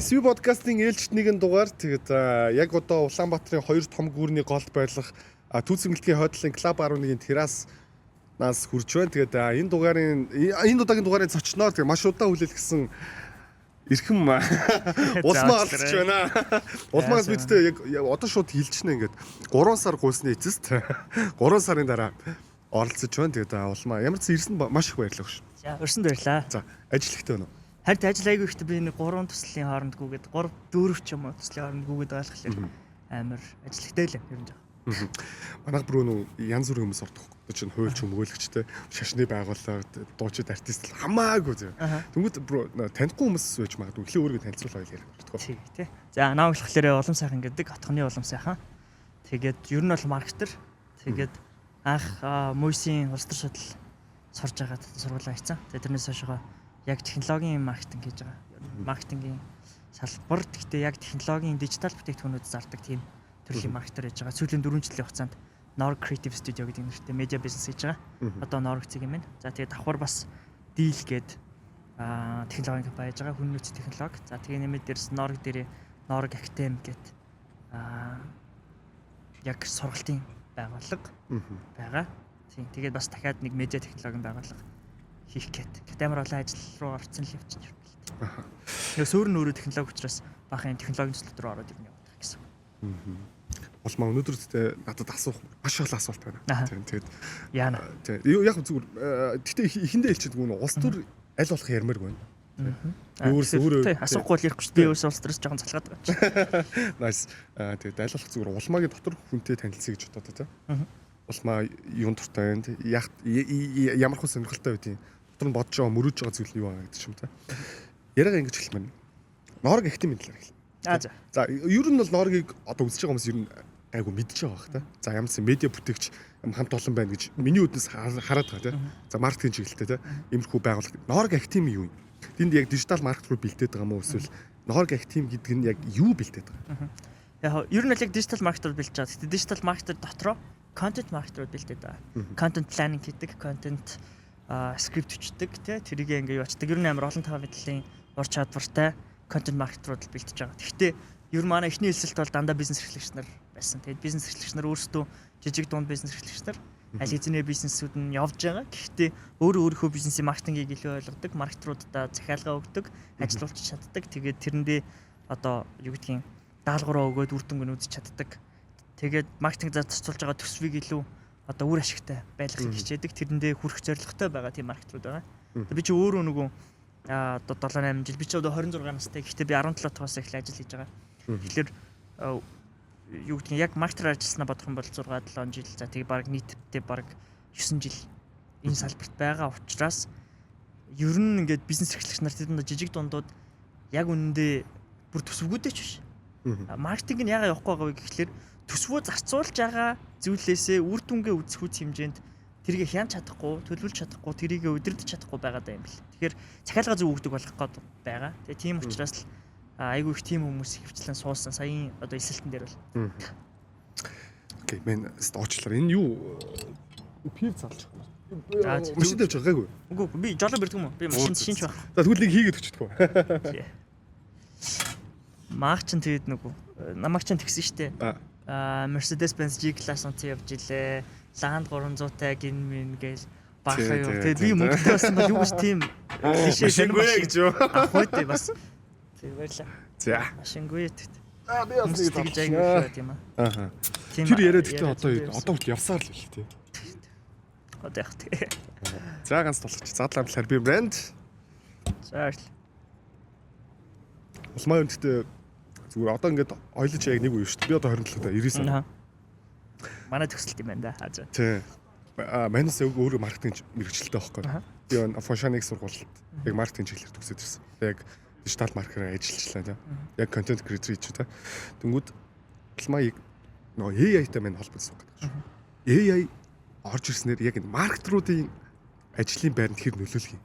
SB подкастын ээлжид нэгэн дугаар тэгээд яг одоо Улаанбаатарын хоёр том гүүрний голд байлах Түүцэмгэлтгийн хойдлын клуб 11-ийн терраснаас хурж байна. Тэгээд энэ удаагийн дугаарын зочноор тэгээд маш удаан хүлээлгэсэн эрхэм улмаа олж байна. Улмаас бидтэй яг одоо шууд хилжнэ ингээд 3 сар гуйсны эцэст 3 сарын дараа оролцож байна. Тэгээд улмаа ямар ч ирсэн маш их баярлалаа шүү. За өрсөнд баярлаа. За ажил ихтэй байна уу? Харин ажил айгүй ихтэй би нэг 3 төслийн хооронд гүгээд 3-4 ч юм уу төслийн хооронд гүгээд байлгахлаа. Амар ажил ихтэй л юм жаа. Манайх бүрөө янз бүрийн хүмүүс ордог. Одоо чинь хуульч хүмүүлэгчтэй шашны байгууллага дуучид артист хамаагүй зөө. Тэнгүүд бүрөө танихгүй хүмүүс байж магадгүй эхлээ өөрийгөө танилцуулаа ярих болтгоо. Тий. За намайг болохоор улам сайхан гэдэг хотхны улам сайхан. Тэгээд ер нь бол маркетер. Тэгээд анх мөсийн улс төр судал сурж байгаад сургуулаа хийцэн. Тэгээд тэрнээс хойшоо яг технологийн маркетинг хийж байгаа. Маркетингийн салбар гэхдээ яг технологийн дижитал бүтээгдэхүүнүүд зардаг тийм төрлийн маркетер хийж байгаа. Сүүлийн 4 жилийн хугацаанд Norg Creative Studio гэдэг нэртэй медиа бизнес хийж байгаа. Одоо Norg цэг юм байна. За тэгээд давхар бас Deal гээд технологийн компани хийж байгаа. Хүн нөөц технологи. За тэгээд нэмээд дээрс Norg дээр Norg Academy гээд яг сургалтын байгууллага байгаа. Тийм. Тэгээд бас дахиад нэг медиа технологийн байгууллага хийх гээд амар олон ажил руу орцсон л явчихсан юм байна. Яг суурь нь өөрөө технологи учраас баахан технологийн төсөл рүү ороод ирнэ явах гэсэн. Улмаа өнөөдөр надад асуух маш олон асуулт байна. Тэгээд яана. Яг зүгээр гэхдээ эхэндээ хэлчихдэг нь улс төр аль болох ярмаар байна. Өөрөө асуухгүй бол ярихгүй шүү. Би өөрөөсөө улс төрөөс жоохон залгаад байгаа. Nice. Тэгээд аль болох зүгээр улмаагийн дотор хүнтэй танилцъя гэж бодоод тийм. Улмаа юун туртай байна. Ямар хүн сонирхолтой байдیں۔ Дотор нь бодож байгаа мөрөөж байгаа зүйл нь юу байгаа гэдэг юм та. Яриагаа ингэж хэлэх мэн. Norg Academy талаар хэлээ. За ер нь бол Norg-ыг одоо үзэж байгаа хүмүүс ер нь айгу мэдж байгаа бах та. За ямар ч медиа бүтээгч хамт олон байна гэж миний үднэс хараад байгаа тийм. За маркетинг чиглэлтэй тийм. Иймэрхүү байгууллага. Norg Academy юу юм? Тэнд яг дижитал маркет руу бэлдээд байгаа мó эсвэл Norg Academy гэдэг нь яг юу бэлдээд байгаа? Яг ер нь л яг дижитал маркетер бэлдэж байгаа. Гэхдээ дижитал маркетер дотроо контент маркетерүүд бэлдээд байгаа. Контент планинг хийдэг, контент скрипт бичдэг, тэрийг ингээ явуулдаг. Ер нь амар олон таван мэдлийн ур чадвартай контент маркетерүүд бэлдэж байгаа. Гэхдээ ер нь манай эхний хэлсэлт бол дандаа бизнес эрхлэгч нар байсан. Тэгээд бизнес эрхлэгч нар өөрсдөө жижиг дунд бизнес эрхлэгч нар аль хэзээ бизнесүүд нь явж байгаа. Гэхдээ өөрийнхөө бизнесийн маркетингийг илүү ойлгодог, маркетеруудаа захиалга өгдөг, ажилуулж чаддаг. Тэгээд тэрэндээ одоо юу гэдгийг даалгавраа өгөөд үр дүнг нь үзэж чаддаг. Тэгээд маркетинг зарцуулж байгаа төсвийг илүү одоо үр ашигтай байлгахыг хичээдэг. Тэрэндээ хүрэх зорилготой байгаа тийм маркетрууд байгаа. Би чи өөрөө нөгөө одоо 7-8 жил би чи одоо 26 настай. Гэхдээ би 17 тоос эхлээ ажил хийж байгаа. Тэгэхээр юу гэдгийг яг маркетер ажилласнаа бодох юм бол 6-7 жил. За тэгээ баг нийтдээ баг 9 жил энэ салбарт байгаа учраас ер нь ингээд бизнес эрхлэгч нар тэдэнд жижиг дундууд яг үнэндээ бүр төсвгүүдтэй ч биш. Маркетинг нь яагаад явахгүй байгаа вэ гэхэлэр төсвөө зарцуулж байгаа зүйлээсээ үр дүнгээ үзэх үс хэмжээнд тэрийг хянч чадахгүй, төлөвлөж чадахгүй, тэрийг удирдах чадахгүй байгаа даа юм бэл. Тэгэхээр захиалга зөв өгдөг болох гээд байгаа. Тэгээ тийм учраас л айгүй их тийм хүмүүс хөвчлэн суусан. Саяын одоо эсэлтэн дээр бол. Окей, мен стоочлаар энэ юу пив залж байгаа юм. Машин тавьж байгаагүй. Үгүй би жолоо бэрдэг юм уу? Би машин шинж баг. За тэгвэл нэг хийгээд өчтдөггүй. Мах чин тэгээд нөгөө намайг чин тэгсэн штэ. Mercedes-Benz G-Class онцон явж илээ. Land 300-тай гин мэн гээл бахаа юу. Тэгээд би мөнгөтэй болсон бол юу гэж тийм машингүй гэж юу. Ахуйтай бас. Тэг баярлаа. За. Машингүй тэгт. Би бас нэг тэгж аягүй тийм аа. Тэр яриад гэхдээ одоо хүртэл явсаар л хэлээ тий. Одоо яг тий. За ганц тулгач. Задлаа амтлаар би брэнд. За. Улмаа өнтгтээ зүгээр одоо ингээд ойлож яг нэг үе шүү дээ. Би одоо 27 та 99. Манай төгсөлт юм байна да. Тий. Манайс өөрөө маркетинг мэргэжилтэй байхгүй. Би Фоншаныг сургуульд яг маркетинг чиглэлээр төгсөөд ирсэн. Яг дижитал маркетингээр ажиллажлаа тий. Яг контент креатор хийж тий. Тэнгүүд улмаа нөгөө AI-тай мань холбогдсон гэдэг шүү. AI орж ирснээр яг энэ маркетруудын ажлын байранд хэр нөлөөлөх юм.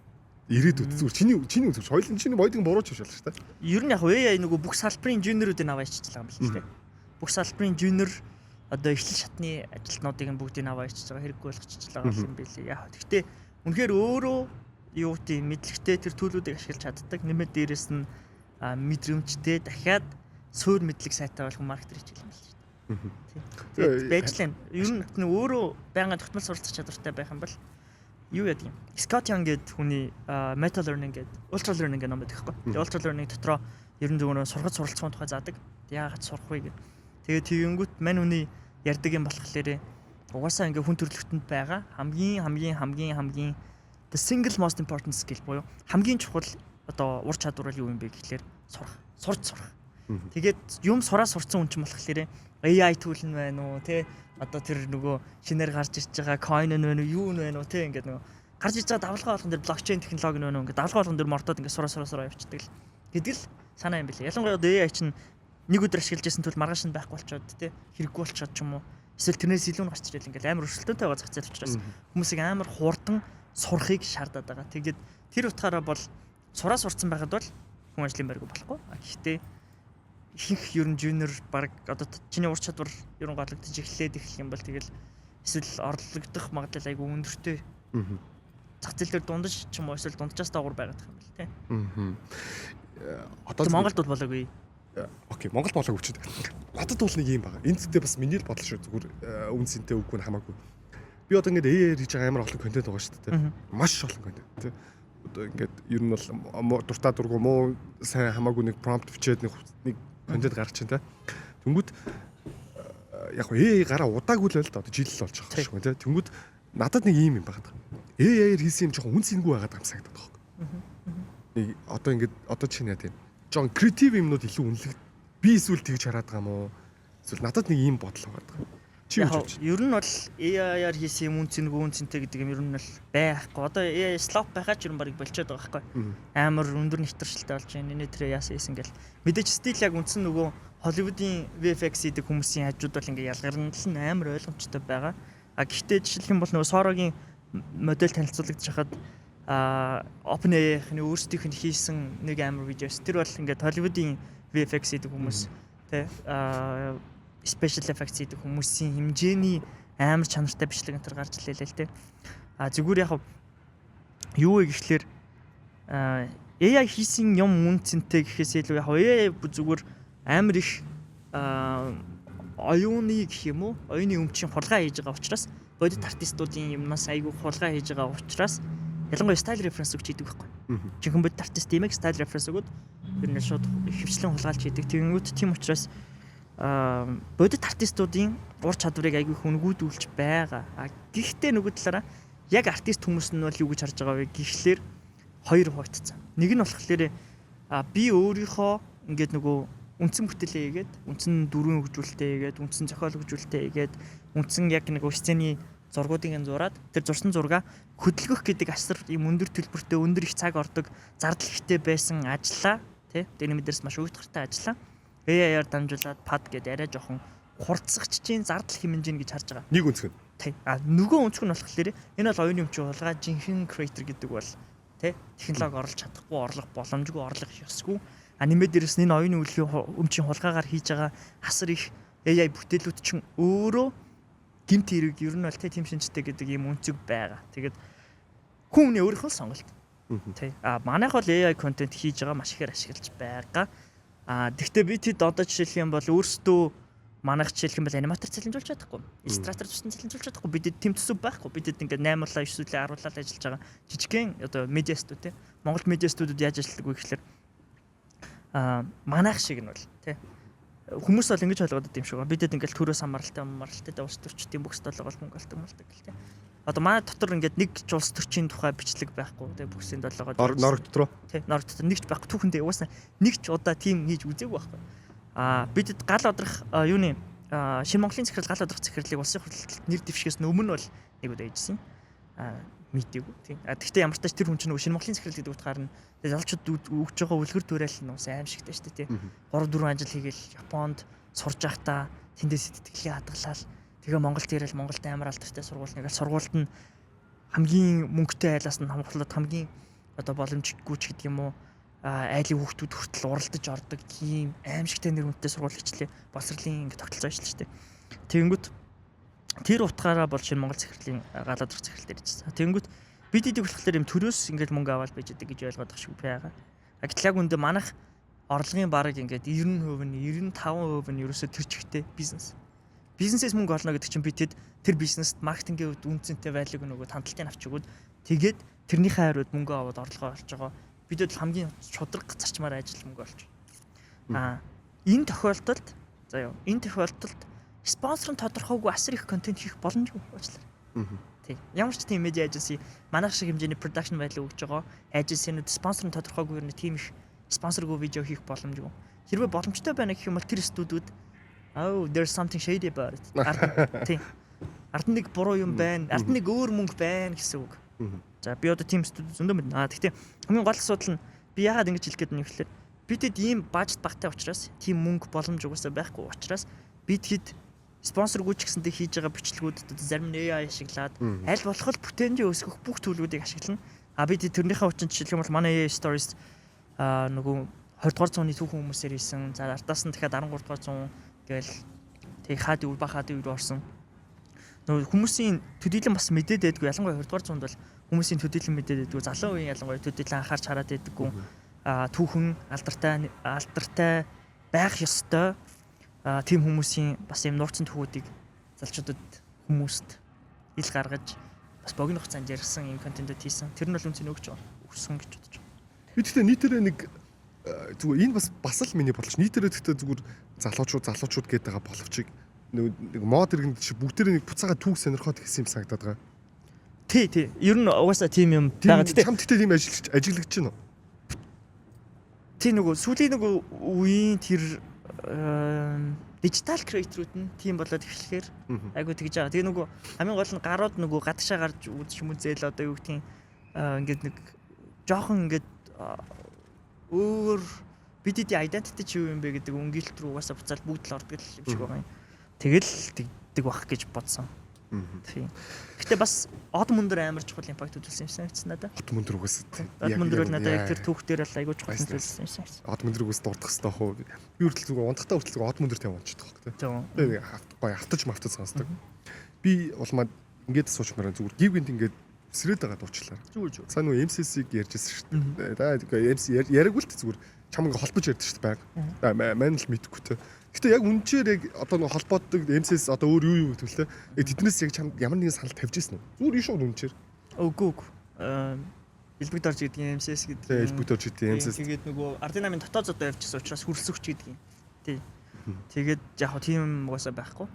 Ирээдүйд зүгээр чиний үзэж хоёулын чиний боёдын бурууч биш болж та. Ер нь яг AI нөгөө бүх салбарын жуниоруудыг аваа иччихлээ юм байна л дээ. Бүх салбарын жуниор одоо эхлэл шатны ажилтнуудыг нь бүгдийг аваа ичж байгаа хэрэггүй болгочихж байгаа юм билээ. Яг гэхдээ үнэхээр өөрөө юу тийм мэдлэгтэй тэр төлөвүүдийг ашиглаж чаддаг. Нэмээд дээрэс нь мэдрэмжтэй дахиад суур мэдлэг сайтай болох маркетер хичээл юм л шүү дээ. Тэгээд байжлаа. Ер нь өөрөө байнгын тогтмол суралцах чадвартай байх юм бол юу яадаг юм. Scott Young гэдэг хүний meta learning гэдэг ultra learning гэх ном байдаг байхгүй. Тэгээд ultra learning дотроо ерөн зөвхөн сургаж суралцсан тухай заадаг. Яагаад сурах вэ гэдэг. Тэгээд тэгэнгүүт мань хүний ярьдаг юм болохоор угаасаа ингээ хүн төрөлхтөнд байгаа хамгийн the single most important skill буюу хамгийн чухал одоо ур чадвар нь юу юм бэ гэхлээр сурах. Тэгээд юм сурсан хүн ч юм болохоор AI tool нь байна уу те одоо тэр нөгөө шинээр гарч ирж байгаа coin нь байна уу юу нь байна уу те ингээд нөгөө гарч ирж байгаа давлгаа болгон дээр блокчейн технологи нь байна уу ингээд давлгаа болгон дээр мортоод ингээд сураа явчихдаг л гэдэг л санаа юм билээ. Ялангуяа AI чинь нэг өдөр ашиглаж байсан тул маргааш нь байхгүй болчиход те хэрэггүй болчиход ч юм уу эсвэл тэрнээс илүү нь гарч ирэл ингээд амар өрсөлдөөнтэй байгаа зах зээл учраас хүмүүсийг амар хуурдан сурахыг шаардаад байгаа. Тэгээд тэр утгаараа бол сурцсан байхад бол хүн ажлын байргүй болохгүй. Гэхдээ ихэнх ер нь жуниор баг одоо чиний ур чадвар ер нь готлогдож эхлээд эхлэх юм бол тэгэл эсвэл орлогдох магадлал айгүй өндөртэй. Зах зээл дээр дундаж ч юм уу эсвэл дунджаас дагуур байгаад байгаа юм бэл тэ. Одоо Монголд бол болоогүй. Окей, Монголд болоогүй ч. Надад бол нэг юм байна. Энд зүйтэй бас миний л бодол шүү. Зүгээр үн цэнтэй үгүй нь хамаагүй. Би одоо ингээд AI хийж байгаа амар олон контент байгаа шүү дээ. Маш олон контент тий. Одоо ингээд ер нь бол дуртай дургу муу сайн хамаагүй нэг prompt бичээд нэг контент гаргаж чинь тий. Тэнгүүд яг хөө AI гараа удаагүй л байл да. Одоо жил болж байгаа шүү тий. Тэнгүүд надад нэг юм байгаад байгаа. AI-аар хийсэн юм жоохон үн цэнгүй байгаад байгаа юм санагдаад байгаа. Нэг одоо ингээд одоо чинь яа тийм. Жоохон креатив юмнууд илүү үнэлэг би эсвэл тэгж хараад байгаа юм уу? Эсвэл надад нэг юм бодол байгаа. Ер нь бол AI-аар хийсэн юм үн цэнтэй гэдэг юм ер нь бол байхгүй. Одоо AI slop байхаа ч ер нь барыг болчиход байгаа байхгүй. Амар өндөр нэвтрэлтэй болж байна. Эний тэр яасан хийсэн гэл. Мэдээж стил яг үндсэн нөгөө Hollywood-ийн VFX гэдэг хүмүүсийн хажууд бол ингээ ялгарнал нь амар ойлгомжтой байгаа. Гэхдээ жишээлх юм бол нөгөө Sora-гийн модель танилцуулагдаж хахад OpenAI-ийн өөрсдийнх нь хийсэн нэг амар видеос. Тэр бол ингээ Hollywood-ийн VFX гэдэг хүмүүс тэ special effects гэдэг хүмүүсийн хэмжээний амар чанартай бичлэг энэ төр гарч илээ л дээ. Зүгээр яг юу вэ гэхлээр AI хийсэн юм үн цэнтэй гэхээс илүү яг AI зүгээр амар их оюуны гэх юм уу? Оюуны өмчийн хулгай хийж байгаа учраас бодит артистуудын юмнаас айгүй хулгай хийж байгаа учраас ялангуяа style reference өгч идэг байхгүй. Жинхэнэ бодит артист имийг style reference өгөөд ер нь шууд хөвчлэн хулгайлж идэг. Тэгэнгүүт тийм учраас бодит артистуудын ур чадварыг айгүй хүнгүүдүүлж байгаа. Гэхдээ нөгөө талаараа яг артист хүмүүс нь бол юу гэж харж байгаа вэ гэхлээр хоёр хуваагдсан. Нэг нь болохоор би өөрийнхөө ингээд нөгөө үндсэн бүтээлээ хийгээд, үндсэн дөрвөн хөгжүүлэлтээ хийгээд, үндсэн зохиол хөгжүүлэлтээ хийгээд, үндсэн яг нэг сцены зургуудыг зураад тэр зурсан зургаа хөдөлгөх гэдэг асар юм өндөр төлбөртэй, өндөр их цаг ордог, зардал ихтэй байсан ажиллаа, тий? Дэрний мэдэрс маш өгдөгтэй ажиллаа. AI-аар дамжуулаад пад гэдэг арай жоохон хурцсагчийн зардал хэмжээ гэж харж байгаа. Нэг өнцгөн. Тий. Нөгөө өнцгөн нь болохоор энэ бол оюуны өмчийн хулгай жинхэнэ creator гэдэг бол тий технологи орлож чадахгүй, орлох боломжгүй, орлох ёсгүй. Нэмээд дээрээс энэ оюуны өмчийн хулгайгаар хийж байгаа асар их AI бүтээлүүд чинь өөрөө гэмт хэрэг ер нь бол тийм шинжтэй гэдэг юм өнцөг байгаа. Тэгээд хүн өөрийнхөө сонголт. Тий. Манайх бол AI контент хийж байгаа маш ихээр ашиглаж байгаа. Тэгвэл би тэд одоо жишээлх юм бол өөрсдөө манайх жишээлх юм бол аниматор цалинжуулж чадахгүй. Иллюстратор тусдан цалинжуулж чадахгүй. Бидэд тэм төсөв байхгүй. Бидэд ингээд 8-уулаа 9-үүлээ 10-уулаа ажиллаж байгаа жижигхэн одоо медиа студ тий. Монгол медиа студууд яаж ажилладаг вэ гэхээр манайх шиг нь бол тий. Хүмүүс бол ингэж ойлгоод байд юм шиг. Бидэд ингээд төрөөс хамааралтай улс төрчдийн бүкс толгоол мөнгө олдог мэлдэг гэл тий. Одоо манай дотор ингээд нэг ч улс төрчийн тухай бичлэг байхгүй тий. Бүксийн толгойд норог дотор тий. Норог дотор нэг ч байхгүй. Түүхэндээ угаасаа нэг ч удаа тим хийж үзээгүй байхгүй. Бидэд гал одрох юуны Шинэ Монголын захирал гал одрох захирлыг улсын хурлд нэр дэвшгээс өмнө бол нэг удаа хийжсэн. Мэдээгүй тийм. Гэхдээ ямар ч тач тэр хүн чинь Шинэ Монголын захирал гэдэг утгаар нь залуучууд өгч байгаа үлгэр дуурайлал нь ус аимшигтай шүү дээ тийм. 3-4 ажил хийгээл Японд сурж байхдаа тэндээс сэтгэлээ хадгалаад тэгээ Монголд ирэл Монголд амар алдартай сургууль нэгээл сургуульд нь хамгийн мөнгөтэй айлаас нь хамгаалаад хамгийн одоо боломжгүй ч гэдэг юм уу айлын хүүхдүүд хүртэл уралдаж ордог тийм аимшигтай нэр хүндтэй сургууль хичлээ боловсролын ингэ тогтолцоо ажиллаж штэ. Тэгэнгүүт тэр утгаараа бол Шинэ Монгол захирлын гал одрох захирал дээр ирсэн. Тэгэнгүүт бид эдийг болохоор юм төрөөс ингэ мөнгө аваад байж байгаа гэж ойлгоод байгаа шүү байгаа. Гэтэл яг үндэ манайх орлогын бараг ингээд 90% нь 95% нь ерөөсөө тэр чигтээ бизнес. Бизнесээс мөнгө олно гэдэг чинь бид тэр бизнест маркетингийн хувьд үнцэнтэй байлыг нөгөө танталтыг авч өгөөд тэгээд тэрнийхээ хариуд мөнгө аваад орлогоо олж байгаа. Бидэд хамгийн шудраг зарчмаар ажил мөнгө олж. Энэ тохиолдолд энэ тохиолдолд спонсорын тодорхойгүй асар их контент хийх боломжгүй уучлаарай. Тийм. Ямар ч тийм медиа эженси манайх шиг хэмжээний production value өгж байгаа эженсинууд спонсорын тодорхойгүй юм тийм их спонсоргүй видео хийх боломжгүй. Хэрвээ боломжтой байна гэх юм бол тэр студиуд there's something shady about it. Тийм. Ард нэг буруу юм байна. Ард нэг өөр мөнгө байна гэсэн үг. За би одоо тийм студи зөндөө мэднэ. Гэхдээ хамгийн гол асуудал нь би яагаад ингэж хэлэх гээд байна гэхээр бидэд ийм бажет багтай учраас тийм мөнгө боломж угаасаа байхгүй учраас бид хэд спонсоргүй ч гэсэндээ хийж байгаа бичлэгүүдэд зарим нь AI ашиглаад аль болох бүтээнжээ өсгөх бүх төлөвүүдийг ашиглана. Бид тэрнийхээ хүчин жишээлх юм бол манай AI stories нөгөө 20 дугаар зууны түүхэн хүмүүсээр хийсэн. За ардаас нь дахиад 13 дугаар зуун гээл тэг хаад үр бахаад үр орсон. Нөгөө хүмүүсийн төдийлөн бас мэдээд байдгүй. Ялангуяа 20 дугаар зуунд бол хүмүүсийн төдийлөн мэдээд байдгүй. Залуу үеийн ялангуяа төдийлөн анхаарч хараад байдаггүй. Түүхэн алдартай байх ёстой. Тим хүмүүсийн бас юм нууцсан төвүүдийг залчуудад хүмүүст ил гаргаж бас богино хугацаанд ярьсан юм контентууд хийсэн. Тэр нь бол үнцэн өгч өгсөн гэж бодож байна. Би тэгтээ нийтээрээ нэг зүгээр энэ бас л миний бодлооч нийтээрээ тэгтээ зүгээр залуучууд гээд байгаа боловчиг нэг мод иргэнд чи бүгдээрээ нэг буцаага түүх сонирхоод хийсэн юм санагдаад байгаа. Тий. Ер нь угаасаа тийм юм байгаа. Чам тэгтээ тийм ажиллагдаж байна уу? Тий нөгөө сүүлийн нөгөө үеийн тэр дижитал креаторууд нь тийм болоод эхлэхээр айгу тэгж байгаа. Тэгээ нөгөө хамгийн гол нь гарууд нөгөө гадагшаа гарч үзэж мүзээл одоо юу гэдгийг ингээд нэг жоохон ингээд өөр бидний identity чи юу юм бэ гэдэг өнгөлт рүү угаасаа буцаал бүгд л ордог юм шиг байгаа юм. Тэгэл тэгдэг бах гэж бодсон. Тийм. Гэтэ бас од мөндөр амар чухал импакт үзүүлсэн юм санагдсан надад. Од мөндөр угаасаа. Од мөндөр бол надад яг тэр түүх дээр л айгуу чухал үзүүлсэн юм санагдсан. Од мөндөр угаасаа дурдах хэрэгтэй хөө. Би үртэл зүгээр унтахтаа үртэл од мөндөр тавь унчихдаг хөө. Тийм. Гоё автаж сонсдог. Би улмаа ингээд суучмаар зүгээр гівгэнд ингээд сэрээд байгаа дуучлаа. Зүгээр. Сайн нөө MCC-г ярьжсэн шүү дээ. Да MC яриаг л зүгээр чам ингээ холбож ярьдаг шүү дээ байг. Маань л мэдхгүй те. Гэтэ яг үнчээр яг одоо нэг холбооддаг MCS одоо өөр юу гэдэг лээ. Тэднээс яг чам ямар нэгэн санал тавьж ирсэн үү? Зүгээр ишүү үнчээр. Үгүй. Илбэг дорж гэдэг MCS гэдэг. Тэ илбэг дорж гэдэг MCS. Тэгээд нөгөө Ардинамын дотоод зодоо явчихсан учраас хөрсөгч гэдэг юм. Тий. Тэгээд яг тийм угаасаа байхгүй.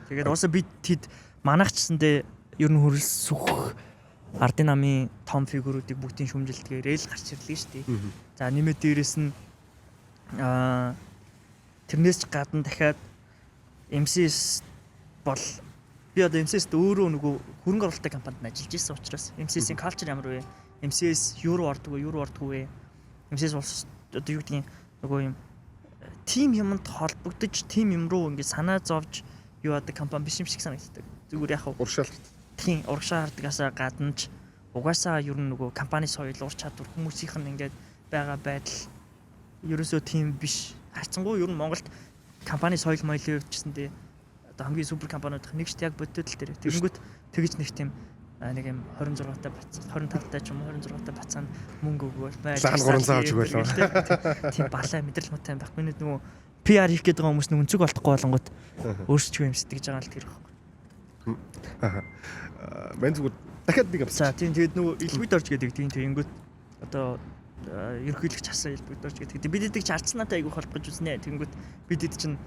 Тэгээд угаасаа бид тэд манайхчсандээ ер нь хөрсөх Ардинамын том фигуруудыг бүгдийн шүмжилдгээр л гарч ирлээ шүү дээ. За нэмээд дээрэс нь тэрнээс ч гадна дахиад MCS бол би одоо MCS-д өөрөө нөгөө хөрөнгө оруулалтын компанид ажиллаж байсан учраас MCS-ийн culture ямар вэ? MCS юу ордгоо вэ? MCS бол одоо юу гэдгийг нөгөө юм тим юмд холбогдож тим юм руу ингээд санаа зовж юу яадаг компани биш юм шиг санагддаг. Зүгээр яг урагшаал. Тийм урагшаа хардгасаа гадна ч угаасаа ер нь нөгөө компани соёл ур чадвар хүмүүсийнх нь ингээд байгаа байдал ерөөсөө тийм биш. Хайцсангүй ер нь Монголд компани соёл моёлын хувьчсэндээ одоо хамгийн супер компаниудах нэг ч яг бодтол дээр. Тэгэнгүүт тэгж нэг тийм нэг юм 26 та бацаа 25 та ч юм уу 26 та бацаанд мөнгө өгвөл байж 3 цаа авч байлаа. Тийм балаа мэдрэл муутай байхгүй. Миний нөгөө PR хийх гэдэг хүмүүс нэг өнцөг олдохгүй болонгууд өөрсдөө юм сэтгэж байгаа л тэр байхгүй. Мэн зүгээр дахиад нэг авсан. За тийм тэгээд нөгөө илбэг дорж гэдэг тийм тэгэнгүүт одоо ерөнхийлөгч хасан илбэг дорж гэдэг. Бид эдэг ч ардснаатай айгүйх холбож үзнэ. Тэгэнгүүт бид эд чинь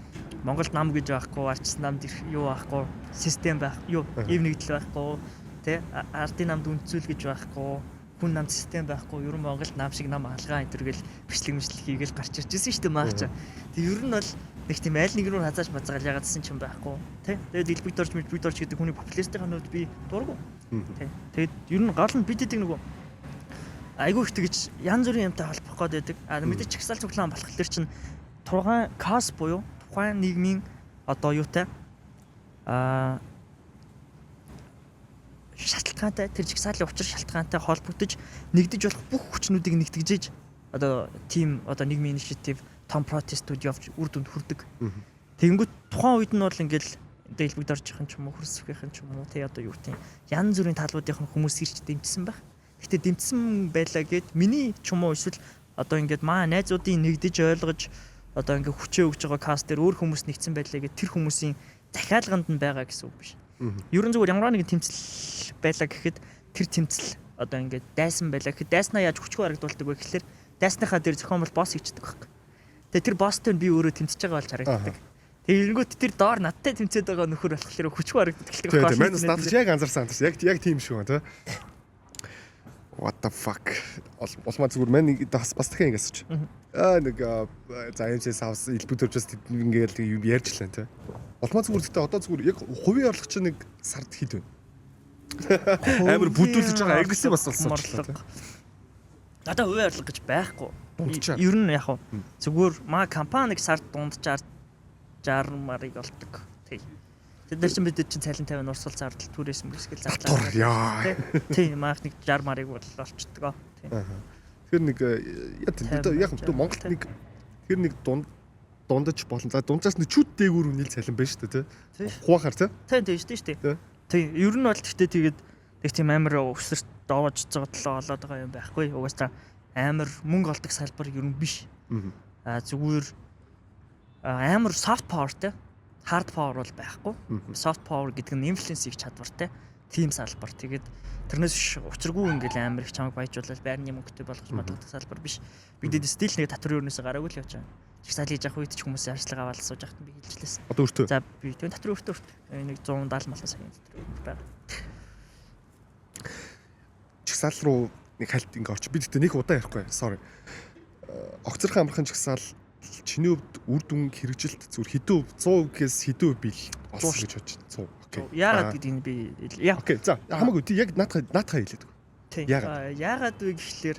Монгол нам гэж байхгүй, ардс намд юу байхгүй, систем байх, юу ив нэгдэл байхгүй, тэ ардын намд үнцүүл гэж байхгүй, хүн намд систем байхгүй, ер нь Монгол нам шиг нам алгаа энэ төргээл бичлэг хийгээл гарч ирж байсан шүү дээ маач. Тэг ер нь бол нэг тийм айл нэг рүү хазааж базгаал ягаадсэн ч юм байхгүй, тэ. Тэгээд илбэг дорж гэдэг хүний популяцийн ханууд би дургу. Тэ. Тэгээд ер нь гол нь бид эдэг нөгөө айгүй их тэгж янз бүрийн юмтай холбох гээд байдаг. Мэдээч чагсаал цуглаан болох төр чинь тургаан кас буюу тухайн нийгмийн одоо юутай шалтгаантай тэр чагсаалын учир шалтгаантай холбогдож нэгдэж болох бүх хүчнүүдийг нэгтгэжээж одоо team одоо нийгмийн initiative том протестууд явж үр дүнд хүрдэг. Тэгэнгүүт тухайн үед нь бол ингээл дэлбэг доржих юм ч юм уу хөрсөх юм ч юм уу тий одоо юу тийм янз бүрийн талуудынх нь хүмүүс ирж дэмжсэн байх. Гэтэ дэмжсэн байлаа гэд миний ч юм уу эсвэл одоо ингээд маа найзуудын нэгдэж ойлгож одоо ингээд хүчээ өгж байгаа каст дээр өөр хүмүүс нэгдсэн байлаа гэхэд тэр хүмүүсийн захиалганд нь байгаа гэсэн үг биш. Ерөн зүгээр ямар нэгэн тэмцэл байлаа гэхэд тэр тэмцэл одоо ингээд дайсан байлаа гэхэд дайснаа яаж хүчгүй харагдуулдаг вэ гэхэлэр дайсныхаа дээр зохион бол босс хийдэг байхгүй. Тэгээ тэр босстой би өөрөө тэмцэж байгаа болж харагддаг. Тэгэнгүүт тэр доор надтай тэмцээд байгаа нөхөр болохоор хүчгүй харагддаг. Тэгээ манайс надад яг анзаарсан яг тийм шүү тий. What the fuck. Улмаа зүгээр мань бас дахин ингэ асууч. Нэг за MCS house элбэг төрчөөс ингээд ярьж лээ тий. Улмаа зүгээр гэхдээ одоо зүгээр яг хувийн орлого чинь нэг сард хэд вэ? Амар бүдүүлж байгаа агрессив бас болсон ч тий. Надаа хувийн орлого гэж байхгүй. Ер нь яг хуу зүгээр маа компаниг сард дунджаар 60 марыг олдог. Тий. Тэд нар чинь бид чинь цалин 50 урсгал зардал түрээсм гэсгэл зарлаа. Яа. Тий, маах нэг 60 марыг бол олчдөг. Тий. Тэр нэг яг Монголд нэг тэр нэг дундаж болон за дунджаас нэг чүд дээгүүр үнэл цалин байна шүү дээ тий. Хуваахаар тий. Тий, шүү дээ. Тий, ер нь бол гэхдээ тэгээд тэг тийм амар өсөрт доож зодлоо олоод байгаа юм байхгүй. Угаасаа амар мөнгө олдог салбар ер нь биш. Зүгээр амар soft powerтэй hard power бол байхгүй. Soft power гэдэг нь influence хийх чадвартай team салбар. Тэгээд тэрнээс учиргүй ингээл амар их чамайг баяжуулаад байрны мөнгөтэй болгож мадлагдах салбар биш. Бидэд стил нэг татвар өрнөөсөө гараагүй л явж байгаа. Чигсаал хийж явах үед ч хүмүүс ажиллагаа аваад сууж явахт би хэлжлээсэн. Одоо өртөө. За би тэр татвар өртөө. Нэг 170 малын сая татвар байна. Чигсаал руу нэг хальт ингээ орч. Би тэгтээ нэг удаа ярихгүй. Sorry. Огцорхон амархан чигсаал чиний хувьд үр дүн хэрэгжилт зүгээр хэдэн 100%-ээс хэдэн % бил олсон гэж бодож байна. 100. Окей. Яагаад гэдгийг би яа. Окей. За хамаагүй тий яг наатахаа хэлээд үг. Яагаад вэ гэхлээр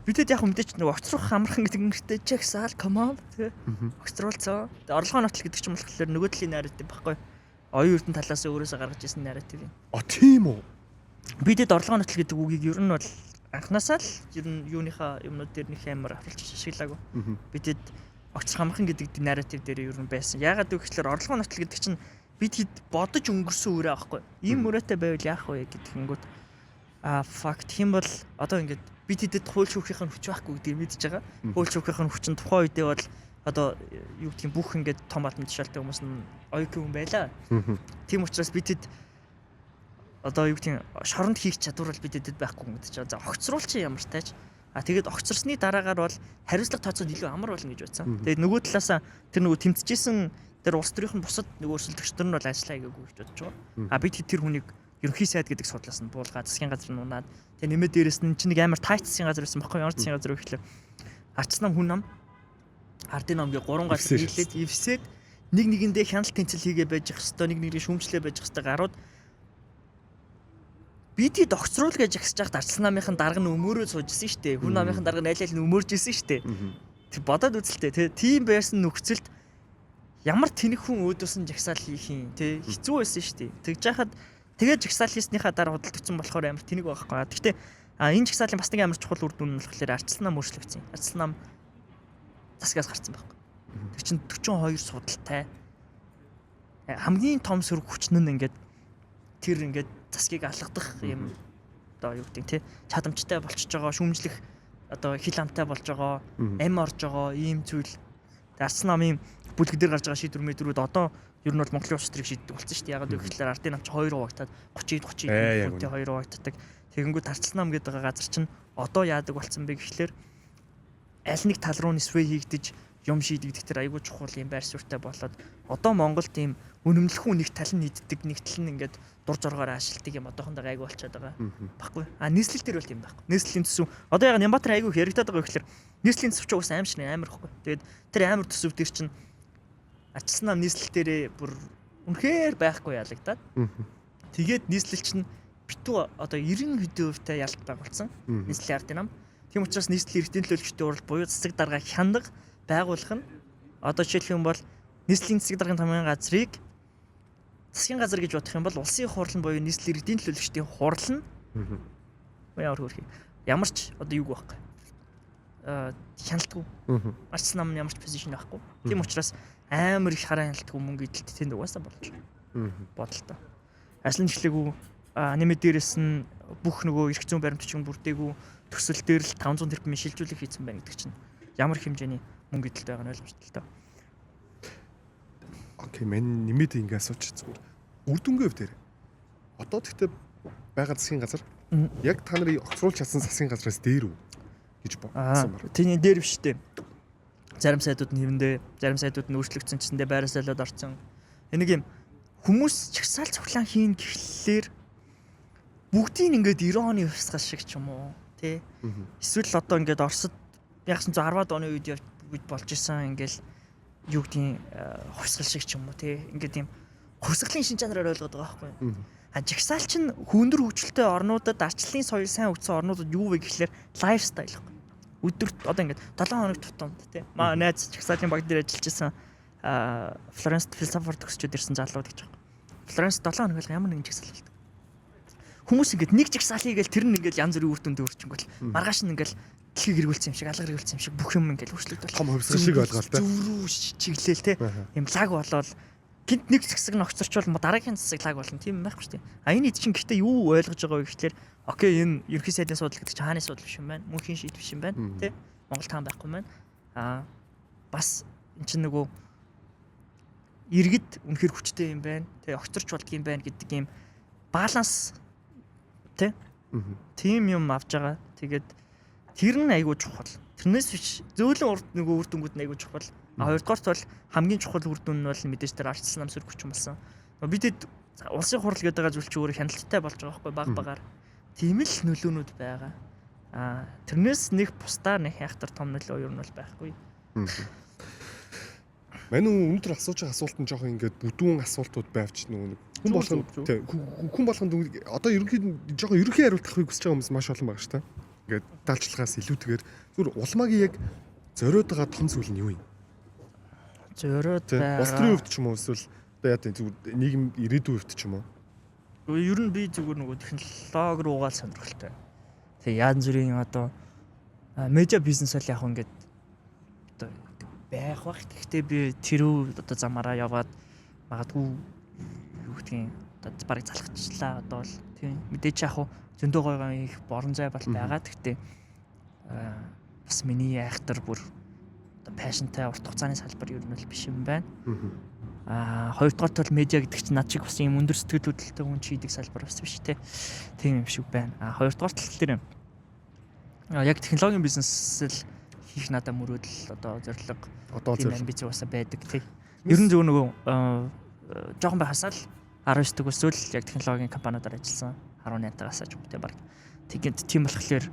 бидэд яг мэдээч нэг огцрох амархан гэдэг нэртэй чагсаал command тий. Огцруулсан. Орлогоо нотл гэдэг ч юм болохоор нөгөө талын narrative байхгүй. Оюун эрдэнэ талаас өөрөөсөө гаргаж ирсэн narrative юм. Тийм үү. Бидэд орлогоо нотл гэдэг үгийг ер нь бол анхнаасаа л ер нь юуныхаа юмнууд дээр нэг амар авчиж ашиглаагүй. Бидэд огцрох амархан гэдэг narrative дээр ер нь байсан. Яагаад вэ гэхлээр орлогоо нотл гэдэг чинь бид хэд бодож өнгөрсөн үрээ аахгүй. Ийм үрээтэй байвал яах вэ гэдэг хэнгүүт факт хэм бол одоо ингээд бид хэдэд хууль шүүхийн хүч байхгүй гэдгийг мэдж байгаа. Хууль шүүхийн хүч нь тухайн үедээ бол одоо юу гэх юм бүх ингээд том албан тушаалтай хүмүүс нь оюутан хүн байлаа. Тийм учраас бид хэд одоо юу гэх юм шоронд хийх чадвар бол бид хэдэд байхгүй юм гэж байгаа. За огцруулч ямар тааж тэгээд огцорсны дараагаар бол хариуцлага тооцоод илүү амар болно гэж бодсон. Тэгээд нөгөө талаасаа тэр нөгөө тэмцэжсэн тэр улс төрийнх нь бусад нөгөө өрсөлдөгч нар нь бол ажиллаа хийгээгүй гэж бодож байгаа. Бид хэд тэр хүнийг ерөнхий сайд гэдэг судлаас нь буулгаад засгийн газар нь унаад тэгээ нэмээд дээрэс нь чинь нэг амар тайт засгийн газар байсан баггүй ямар засгийн газар вэ гэхлээр арч нам хүн нам ардын намгийн 3 газар нийлээд эвсээд нэг нэгэндээ хяналт тэнцэл хийгээ байж ах хэвээр нэг нэгийг шүүмжлээ байж ах хэвээр гарууд бидний догцруул гэж агсаж байхад арч намынхын дарга нь өмөрөө суужсэн шүү дээ. Хүн намынхын дарга нь айл нь өмөржсэн шүү дээ. Тэр бодоод үзэлтэй тийм байсан нөхцөлд ямар тэнэг хүн өөдөөс нь жагсаал хийх юм те хэцүү байсан шүү дээ. Тэгж яхад тэгээд жагсаал хийснийхаа дараа худалдагчсан болохоор амар тэнэг байхгүй. Гэхдээ энэ жагсаалын бас нэг амар чухал үр дүн нь болохоор арчилсан нам өөрчлөгдсөн. Арчилсан нам засгаас гарсан байхгүй. Тэр чинь 42 судалтай. Хамгийн том сөрөг хүчин нь ингээд тэр ингээд засгийг алгадах юм одоо юу гэдэг те чадамжтай болчихж байгаа шүүмжлэх одоо хил амтай болж байгаа ам орж байгаа ийм зүйл арчилсан намын бүлэг дээр гарч байгаа шийдвэр мэдрүүд одоо ер нь бол Монголын улс төрийг шийддэг болсон шүү дээ. Ягаад гэвэл ардын намч 2 хуваагдаад 30 2 хуваагддаг. Тэгэнгүүт арчилсан нам гэдэг газар чинь одоо яадаг болсон бэ гэхлээр аль нэг тал руу нисвэ хийгдэж юм шийдэгдэх тэр айгүй чухал юм байр суурьтай болоод одоо Монголд ийм үнэмлэхүүн нэг тал нь нийддэг нэг тал нь ингээд дур зоргоор аашилдаг юм одоохондоо айгүй болчиход байгаа. Баггүй. Нийслэл төр бол тийм байхгүй. Нийслэлийн төсөв одоо яг Нямбатар айгүй яригадаад байгаа гэхлээр нийслэлийн төсөв ч уус аимшиг амар ихгүй. Тэгээд тэр амар төсөв дээр чинь арчилсан нам нийслэл дээрээ бүр үнэхээр байхгүй ялагдаад. Тэгээд нийслэл чинь битүү одоо 90% ялтдаг болсон. Нийслэлийн ардын нам. Тийм учраас нийслэлийн эрдэнэ төлөвчдийн урал буюу засаг дарга хяндаг байгуулах нь одоо жишээлх юм бол нийслэлийн засаг даргын тамгын газрыг засгийн газар гэж бодох юм бол улсын хурал нь буюу нийслэлийн эрдэнэ төлөвчдийн хурал нь ямар хөрхий ямар ч одоо юу байхгүй хяналтгүй арчилсан нам ямар ч позишн байхгүй. Тийм учраас амар их хараа хяналтгүй мөнгө эдэлт тэнд угаасаа болж бодолтой. Ажлын чиглэлгүй нэмээд дээрэс нь бүх нөгөө эрх зүйн баримтчин бүрдээгүй төсөл дээр л 500 тэрбум шилжүүлэх хийсэн байна гэдэг чинь ямар хэмжээний мөнгө идэлт байгаа нь ойлгомжтой л доо. Окей, мен нэмээд ингэ асууч зүгээр. Үр дүнгийн хувьд дээр. Одоо тэгтээ байгаа засгийн газар яг та нарыг огцруулж чадсан засгийн газраас дээр үү гэж бодсон байна. Тэний дээр биш үү? Зарим сайдууд нь хэвэндээ, зарим сайдууд нь өөрчлөгдсөн гэсэндээ байраас солиод орсон. Энийг юм хүмүүс чагсаал цуглаан хийн гэхлээр бүгдийг ингээд 90 оны хувьсгал шиг ч юм уу, тий? Эсвэл одоо ингээд Оросд 1910-ад оны үед болж исэн ингээл юу гэдгийг хувьсгал шиг ч юм уу, тий? Ингээд юм хувьсгалын шин чанараар ойлгоод байгаа байхгүй юу? Жагсаал чинь хүндөр хөгжилтэй орнуудад арчлалын соёл сайн өгсөн орнуудад юу вэ гэхлээр лайфстайл байхгүй. Өдөрт одоо ингээд 7 хоног тутамд тий. Маа найз жагсаалын баг дээр ажиллаж исэн Флоренст философор төгсчөд ирсэн залууд гэж байна. Флоренст 7 хоног ямар нэгэн жагсаал болдог. Хүмүүс ингээд нэг жагсаалыг гээл тэр нь ингээд янз бүрийн үр дүнд өөрчөнгөл маргааш нь ингээд дэлхийг эргүүлсэн юм шиг, алга эргүүлсэн юм шиг бүх юм ингээд өөрчлөгдөв. Том хувьсгал шиг ойлголтой. Зүрүү чиглээл тий. Им лаг болоод гинт нэг засаг нь огцорчвол дараагийн засаг лаг болно. Тийм байхгүй шүү дээ. Энэ чинь гэхдээ юу ойлгож байгаа вэ гэхлээр окей энэ ерхий сайдын судал гэдэг чинь хааны судал биш юм байна. Мөнхийн шийд биш юм байна. Тэ? Монгол таан байхгүй маань. Бас эн чинь нөгөө иргэд үнэхэр хүчтэй юм байна. Тэ огцорч болдго юм байна гэдэг юм баланс тэ? Тийм юм авч байгаа. Тэгээд тэр нь айгүй чухал. Тэрнээс биш зөөлөн урд нөгөө үр дүнгууд нь айгүй чухал. Хоёрдугаарт бол хамгийн чухал үр дүн нь бол мэдээж тэр арчилсан намсэр хүч юм болсон. Бидэд улсын хурал гэдэг байгаа зүйл чи өөрөө хяналттай болж байгаа байхгүй баг багаар. Тийм л нөлөөнүүд байгаа. Тэрнээс нэг бусдаар нэг хайхтар том нөлөө ер нь бол байхгүй. Мань өнөөдөр асууж байгаа асуулт нь жоохон ингээд бүдүүн асуултууд байвч нөгөө хүн болгонд хүн болгонд одоо ерөнхийдөө жоохон ерөнхий хариулт авахыг хүсэж байгаа хүмүүс маш олон байгаа шүү дээ. Ингээд даалчлагаас илүүтэйгээр зүгээр улмаагийн яг зориод байгаа том зүйл нь юу юм? Зориод байгаа. Улс төрийн хувьд ч юм уу эсвэл одоо яа тийм зүгээр нийгэм ирээдүйн хувьд ч юм уу. Ер нь би зүгээр нөгөө технологи руугаа сонирхолтой. Тэгээ янз бүрийн одоо медиа бизнес бол яг ингээд одоо байх бах. Гэхдээ би тэрүү одоо замаараа яваад магадгүй юу гэдгийг одоо барыг залхачлаа одоо л тийм мэдээч яг зөндөө гойгоо их борон зай бол байгаа. Гэхдээ бас миний айхтар бүр одоо пашнтай урт хугацааны салбар ер нь бол биш юм байна. Хоёрдугаарт бол медиа гэдэг чинь над шиг бас юм өндөр сэтгэл хөдлөлтөй хүн чийдэг салбар бас биш те. Тийм юм шиг байна. Хоёрдугаарт л тэр яг технологийн бизнесэл хийх надад мөрөөдөл одоо зорилго одоо амбиц уусаа байдаг тий. Ер нь зөв нөгөө жоохон байхасаа л 19 дэх өсвөл яг технологийн компаниудаар ажилласан 18-аас ч үгүй баг. Тэгэхэд тийм болохоор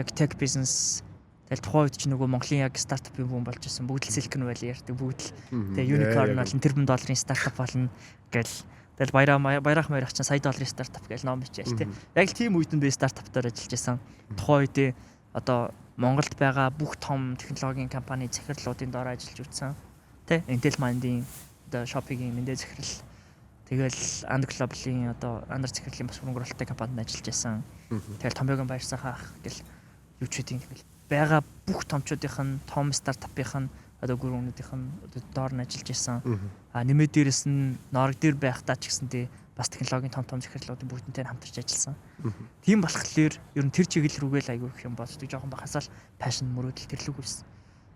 яг тех бизнес тэгэл тухайн үед ч нөгөө Монголын яг стартапын бүүн болж исэн бүгд л Silicon Valley ярьдаг бүгд л тэгээ unicorn болон тэрбум долларын стартап болно гэл тэгэл баярах чинь сая долларын стартап гэл ном бичээл тий. Яг л тийм үед нь би стартаптаар ажиллаж исэн. Тухайн үед одоо Монголд байгаа бүх том технологийн компани захирлуудын доор ажиллаж үзсэн. Тэ Intel Mind-ийн одоо Shopee-ийн мэндэ захирал тэгэл Анд Global-ийн одоо андар захирлын бас хөрөнгө оруулалттай компанид ажиллаж исэн. Тэгэл Томьёогийн баярсан хаах гэл юу ч үгүй тэгэл байгаа бүх томчуудын том стартапын одоо гүрүүнүүдийнх нь одоо доор нь ажиллаж исэн. Нэмээд дээрэс нь норог дээр байхдаа ч гэсэнтэй бас технологийн том захирлуудын бүгднтэй хамтарч ажилласан. Тийм болохоор ер нь тэр чиглэл рүүгээ л айгүй их юм болдог. Жохон бахасаал пашн мөрөөдөл тэрлэг үүссэн.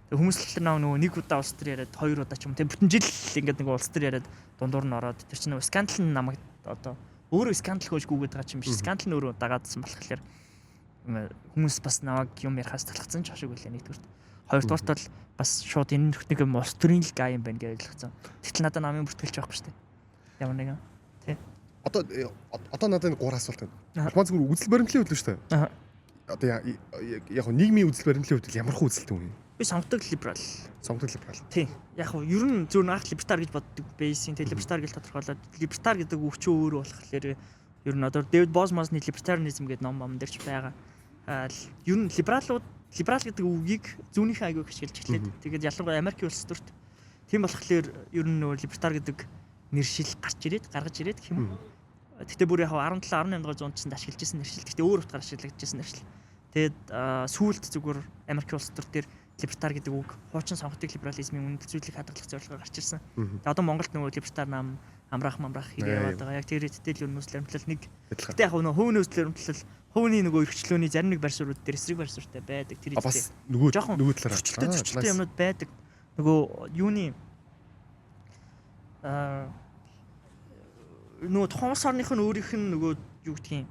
Тэг хүмүүс л нөгөө нэг удаа улс төр яриад хоёр удаа ч юм тэг бүтэн жил ингээд нэг улс төр яриад дундуур нь ороод тэр чинь нөгөө скандал нь намайг одоо өөрөө скандал хөөж гүгээд байгаа юм биш. Скандал нь өөрөө дагаадсан болохоор хүмүүс бас намайг юм ярихаас талхацсан ч ашиг үлээ нэгдүгürt. Хоёрдугаарт бол бас шууд энэ нэг юм улс төрийн л гай юм байна гэж ойлгоцсон. Тэгтэл надад намын бүртгэлж байхгүй шүү дээ. Ямар нэгэн тий. Одоо надад 3 асуулт байна. Улмаа зүгээр үзэл баримтлалын хувьд л шүү дээ. Одоо яг нийгмийн үзэл баримтлалын хувьд ямар хөө үзэлтэй юм? Би сонгодог либерал. Сонгодог либерал. Тий. Яг нь ер нь зөв анх либертар гэж боддог байсан. Тэг либертар гэж тодорхойлоод либертар гэдэг өвчөө өөр болохоор ер нь одоо Дэвид Бозмасны либертарианизм гэдэг ном дээр ч байгаа. Ер нь либерал гэдэг үгийг зүүнийхээ аягүй хашгилж эхлээд тэгээд ялангуяа Америкийн улс төрт тийм болохоор ер нь нөгөө либертар гэдэг нэршил гаргаж ирээд гэх юм. Гэтэ бүр яг 17 18 дугаар зуунд ч ашиглаж ирсэн нэршил. Гэтэ өөр утгаар ашиглагдчихсан нэршил. Тэгээд сүүлд зүгээр Америкийн улс төр дээр либертар гэдэг үг хуучин сонгодог либерализмын үнэт зүйлийг хадгалах зорилгоор гарч ирсэн. Тэгээд одоо Монголд нөгөө либертар нам амраах хийгээ яваад байгаа. Яг тэр хэдтэй л нөөцлөл өмтлөл нэг. Адилхан. Гэтэ яг нөгөө нөөцлөл өмтлөл хувийн нөгөө эрхчлөөний зарим нэг барь сурууд дээр эсрэг барь суртай байдаг. Тэр бас нөгөө талаараа зөрчилтэй юмнууд байдаг. Нөгөө юуны нөгөө тухайн орных нь өөрийнх нь нөгөө юу гэдгийг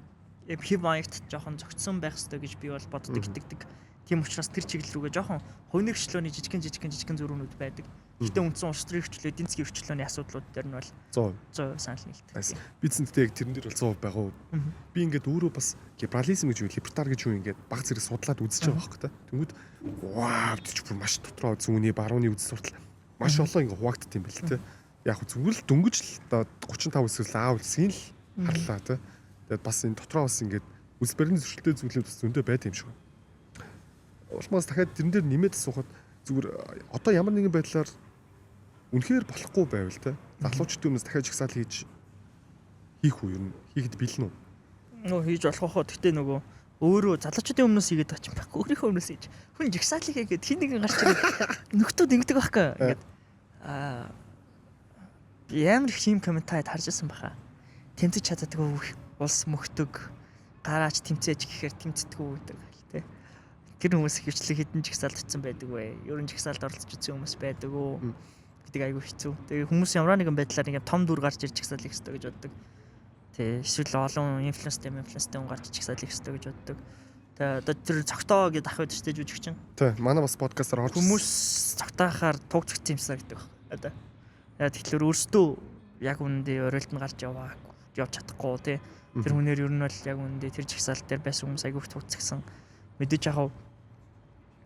хэв маягт жоохон зөгцсөн байх хэрэгтэй гэж би бол боддог итгэдэг. Тийм учраас тэр чиглэл рүүгээ жоохон хувийн эрхчлөөний жижигхэн зөрүүнүүд байдаг. Гэтэ үндсэн улс төрийн эрхчлөө, эдийн засгийн эрхчлөөний асуудлууд дээр нь бол 100% санал нийлдэг. Би зэнтэй яг тэрэн дээр бол 100% байгаа уу. Би ингээд өөрөө бас либерализм гэж юу, либертар гэж юу ингээд баг зэрэг судлаад үзэж байгаа байхгүй та. Тэнгүүд вау гэж бүр маш дотроо зүүнний барууны үзэл суртал маш олон ингээд хуваагдсан юм байна л те. Яг зүгээр л дөнгөж л одоо 35 эсвэл аав үлсгийн л харлаа те. Тэгээд бас энэ дотроо бас ингээд үлсбэрийн зөрчилтэй зүйлүүд бас зөндөө байт юм шиг байна. Улмаас дахиад тэрэн дээр нэмээд асуухад зүгээр одоо ямар нэгэн байдлаар үнэхээр болохгүй байвал те залуучдын өмнөөс дахиад жагсаал хийх үү ер нь хийхэд бэлэн үү? Нөө хийж болох хоо. Гэтэ нөгөө өөрөө залуучдын өмнөөс хийгээд байгаа ч байхгүй. Өөрийнхөө өмнөөс хийж. Хүн жагсаал хийгээд хин нэгэн гарч ирээд нөхдүүд ингэдэг байхгүй. Ингээд ямар их юм комментайд харж ирсэн баха. Тэмцэж чаддаггүй улс мөхдөг гараач тэмцээж гэхээр тэмцдэггүй гэдэг те. Тэр хүмүүс хөвчлэг хідэн жагсаалдсан байдаг вэ? Ер нь жагсаалд оролцож үзсэн хүмүүс байдаг уу? Гэдэг айгүй хэцүү. Тэгээ хүмүүс ямар нэгэн байдлаар ингээд том дүр гарч ирж жагсаал хийх хэрэгтэй гэж боддог. Тэ эсвэл олон инфлюенстэй хүн гарч жагсаал хийх хэрэгтэй гэж боддог. Тэгээ одоо тэр цогтоо гэдээ ахвад штэ жүжигчин. Тэ манай бас подкастаар орж хүмүүс цогтоохоор тугцгц юмсаа гэдэг байна. Одоо яа тэгэхээр өөрсдөө яг үнэндээ оройлтод гарч явж чадахгүй тий. Тэр хүнээр ер нь бол яг үнэндээ тэр жагсаал дээр байсан хүмүүс айгүй тугцгсан. Мэдээж яхав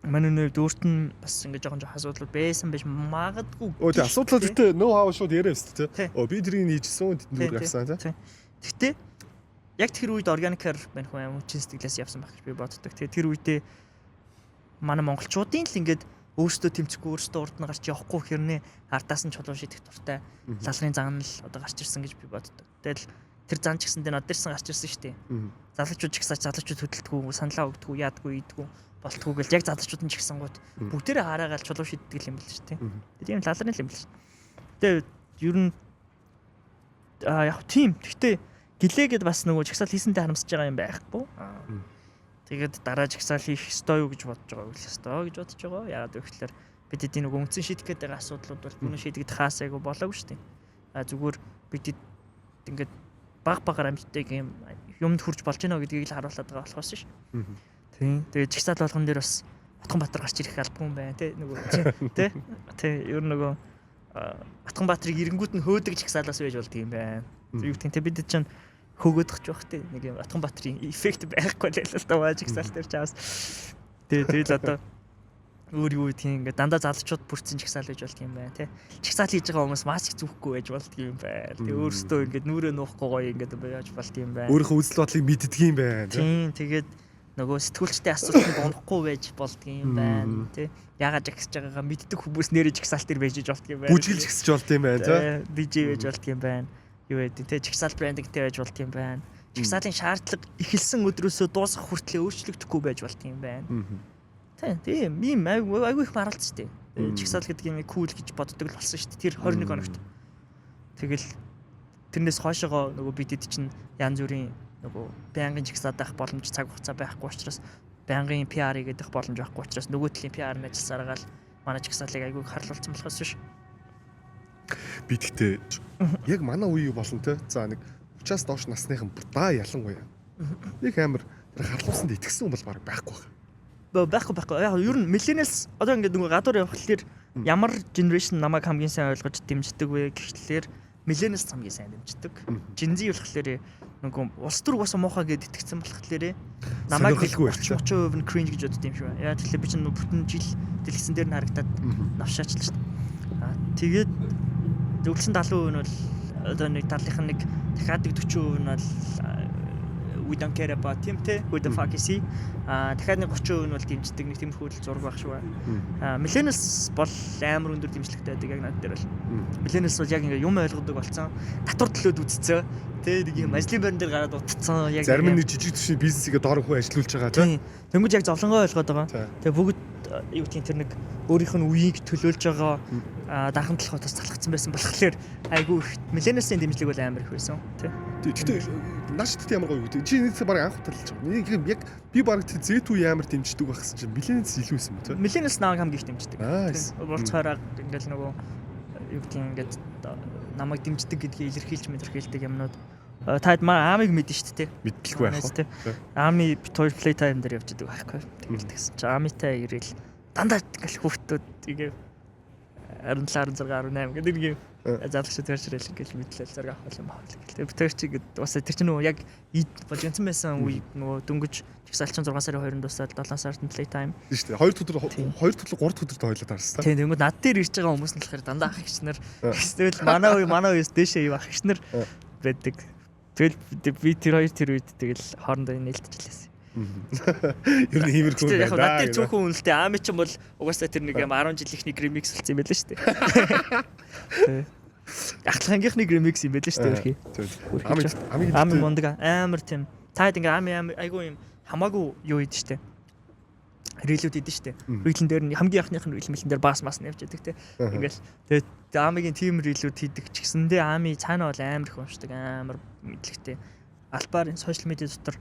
манай нэр өөрт нь бас ингэ жоохон асуудлууд байсан байж магадгүй. Тэ асуудлууд гэдэг нөө хаа шууд яриа өстэй тий. Би тэрийг нийжсэн тэнд гарсан тий. Гэхдээ яг тэр үед органикаар байх юм хүчин сэтгэлээс явсан байх гэж би боддог. Тэгээ тэр үедээ манай монголчуудын л ингээд өөрсдөө тэмцэхгүй өөрсдөө урд нь гарч явахгүй хэрнээ ардаас нь чулуу шидэх дуртай залгын зан л одоо гарч ирсэн гэж би боддог. Тэгэл тэр зан ч гэсэн над дээрсэн гарч ирсэн шүү дээ. Залуучууд ч гэсэн залуучууд хөдөлтгөө саналаа өгдөггүй яадгүй ийдгүй болтгүй гэл яг залуучууд нь ч гэсэн гут бүгдээрээ хараагаал чулуу шиддэг юм биш үү? Тийм лалрын юм биш. Тэгээ ер нь яг тийм. Гэхдээ гэлээгээд бас нөгөө жагсаал хийсэнтэй харамсаж байгаа юм байхгүй. Тэгээд дараа жагсаал хийх ёстой юу гэж бодож байгаа үл ёстой гэж бодож байгаа. Яагаад гэвэл бид эдийн нөгөө үндсэн шийдэх гээд байгаа асуудлууд бол бүхэн шийдэгдэх хаасайг болоогүй шүү дээ. Зүгээр бид ингээд баг амттай юмд хурж болж байна гэдгийг л харуулдаг байгаа болохоос ш. Тийм. Тэгээд жагсаал болгон дээр бас Батганбаатар гарч ирэх албан хүн байна тий нөгөө тий ер нь нөгөө Батганбаатарыг ирэнгүүт нь хөөдөг жагсаалаас байж болд юм байна. Юу гэх тийм бид чинь хөгөөдөх ч байх тий нэг юм Батганбаатарын эффект байхгүй л та ваа жагсаал дээр чаас. Тэгэл одоо өөр юу гэх юм ингээд дандаа залуучууд бүрцэн жагсаал байж болд юм байна тий. Жагсаал хийж байгаа хүмүүс маск зүүхгүй байж болд юм байна. Тэгээ өөрөөсөө ингээд нүрээ нуухгүй гоё ингээд байж болд юм байна. Өөрийнхөө үзэл бодлыг мэддэг юм байна тий. Тийм тэгээд нөгөө сэтгүүлчтэй асуултанд унахгүй байж болдго юм байна тий. Яагаад жагсаж байгаагаа мэддэг хүмүүс нэрэж жагсаалт төр байж болдго юм байна. Бүжгэлж жагсаж болд юм байна тий. DJ байж болдго юм байна. Юу гэдэг тий жагсаал брендингтэй байж болдго юм байна. Жагсаалын шаардлага эхэлсэн өдрөөсөө дуусах хүртлээр өөрчлөгдөхгүй байж болдго юм байна. Тийм ийм айгүй их маралц тий. Жагсаал гэдэг юм кул гэж боддог л болсон шүү дээ. Тэр 21 хоногт. Тэгэл тэрнээс хойшоогоо нөгөө бидэд чинь янз бүрийн нөгөө байнгын жагсаад байх боломж цаг хугацаа байхгүй учраас байнгын PR гэдэг боломж байхгүй учраас нөгөө талын PR-ын ажилласараа л манай жагсаалыг айгүй харлуулсан болохоос биш. Би тэгтээ яг манай үеийг болон те за нэг 30-аас доош насныхан даа ялангуяа нэг амар харлуусанд итгэсэн хүн бол баг байхгүй байна. Байхгүй. Яг ер нь millennials одоо ингээд нөгөө гадуур явхлаэр ямар generation намайг хамгийн сайн ойлгож дэмждэг вэ гэхлээр millennials хамгийн сайн дэмждэг. Gen Z болохоор нөгөө улс төр угаасаа муухай гэд итгэсэн болохоор намайг 30% нь cringe гэж бодд юм шиг байна. Яа тэгэхээр би чинь бүтэн жил дэлгэсэн дээр нь харагдаад навшаачлаа шүү дээ. Тэгээд зөвлөсөн 70% нь бол одоо нэг талынх нь нэг дахиад 40% нь бол we don't care about him те who the fuck is he дахиад нэг 30% нь бол дэмждэг нэг тиймэрхүү зураг байх шүү. Millennials бол амар өндөр дэмжлэгтэй байдаг яг над дээр бол. Millennials бол яг ингээ юм ойлгодог болсон. Татвар төлөөд үзцээ те нэг юм ажлын байран дээр гараад утцсан яг зарим нэг жижиг төвшний бизнесийг доор хүн ажилуулж байгаа те. Тэнгүүж яг зовлонгоо ойлгоод байгаа. Тэгээ бүгд юу тийм тэр нэг өөрийнх нь үеийг төлөөлж байгаа дархан толгойтоос залхацсан байсан болохоор айгүй их миллениалсын дэмжлэг бол амар их байсан тий. Тэгтээ нааш тэгтээ ямар гоё үү. Чи нэгээс баг анх удаа талж байгаа. Нэг яг би баг Z2 амар дэмждэг байхсан чинь миллениалс илүү байсан юм тий. Миллениалс намайг хамгийн их дэмждэг. Болцоороо ингээл нөгөө юу гэдэг ингээд намайг дэмждэг гэдгийг илэрхийлдэг юмнууд. Таад аамиг мэдэн шүү дээ. Мэдлэхгүй байх уу. Аами бит хоёр play time дээр явж идэг байхгүй. Тэгсэн чи аамитай ирээл дандаа ингээл хүүхдүүд тэгээ 17 16 18 гэдэг нэг юм залгшид төршрэл ингээл мэдлэл зэрэг авах юм байна. Тэгээ би тэр чигэд бас тэр чинь нөгөө яг болж янцсан байсан үе нөгөө дөнгөж жигсаалчин 6 сарын 2-нд дуусаад 7 сард play time. Тийм шүү дээ. 2 өдөр 3 өдөр тойлоод харсан. Тийм тэгвэл над дээр ирж байгаа хүмүүс нь болохоор дандаа ах ихснэр эсвэл манай үеэс дээшээ ив ах ихснэр байдаг. Тэгэл би тэр үед тэгэл хоорондоо нээлтжлээсэн. Ер нь хиймэрхүү байна. Яг над дээр зөвхөн үнэлтэй аами ч юм бол угаасаа тэр нэг 10 жилийнхний ремикс болсон юм байлаа шүү дээ. Ахлагийнхны ремикс юм байлаа шүү дээ. Аами мундаг амар тийм. Таад ингээ аами айгуу юм хамаагүй юу ийд шүү дээ. Рилүүд идэв шүү дээ. Рилэн дээр нь хамгийн анхных нь рилмэлэн дээр бас явж байдаг те. Ингээл тэгээд аамигийн тим рилүүд хийдэг ч гэсэндээ аами цаана бол амар их уншдаг амар мэдлэгтэй. Албаар сошиал медиа дотор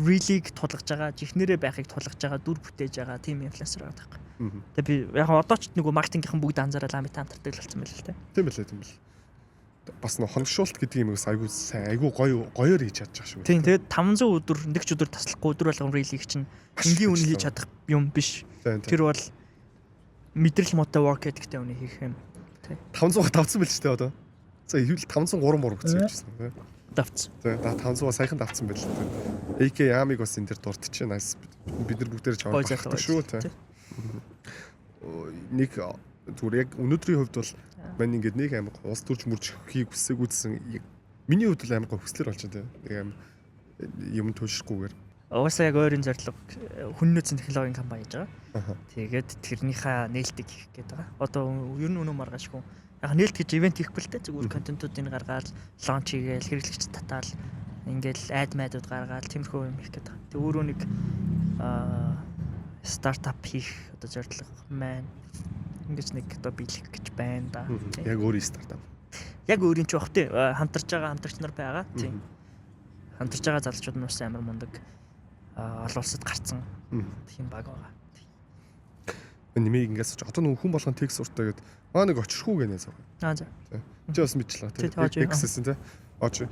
рилиг тулгаж байгаа, жихнэрээ байхыг тулгаж байгаа, дүр бүтээж байгаа тим инфлюенсер байдаг. Тэгээд би яг одоо ч нөгөө маркетингийнхэн бүгд анзаараад аами таамтардаг л болсон байл л те. Тийм билээ. Бас нөх хоногшуулт гэдэг юм айгуу сайн айгуу гоёор хийж чадчих шүү. Тийм тэгээд 500 өдөр нэгч өдөр таслахгүй өдөр болгон рилиг чинь энгийн үнэ хийж чадах юм биш. Тэр бол мэдрэл мотой work ethic-тэй үнэ хийх юм. 500 давцсан байл ч дээ одоо. За ивэл 503 гэсэн явжсэн тийм. Давцсан. За 500 саяхан давцсан байл л тийм. AK Ямиг бас энэ дэр дурдчихэ нас бид нар бүгдээр ч аваад шүү тийм. Нэг зүгээр яг өнөөдрийн хувьд бол мань ингээд нэг амар улс төрч мөржихийг хүсээгүйсэн миний хувьд л амар гоо хүслэр болж байна тийм. Нэг амар юм туушгүйгээр. Угаасаа яг өөрийн зорилго хүн нөөцийн технологийн компани гэж байгаа. Тэгээд тэрнийхээ нээлтийг хийх гээд байгаа. Одоо ер нь өнөө маргаашгүй. Яг нээлт гэж ивент хийхгүй л дээ. Зүгээр контентуудыг гаргаад лонч хийгээл хэрэглэгч татаал ингээл айдмайдууд гаргаад тиймэрхүү юм хийх гээд байгаа. Тэг өөрөө нэг стартап хийх одоо зорилго маань ингэж нэг одоо биелэх гэж байна да. Яг өөрийн стартап. Яг өөрийн ч бах тий хамтарч байгаа хамтрагч нар байгаа. Тийм. Хамтарч байгаа залуучууд нь бас амар мундаг олон улсад гарцсан тийм баг байгаа. Нэмийг ингээс ч одоо хүн болгон текст суртаа гэдэг маа нэг очирхүү гэнэ зав. За. Чи бас мэдчихлээ тий. Текстсэн тий. Оч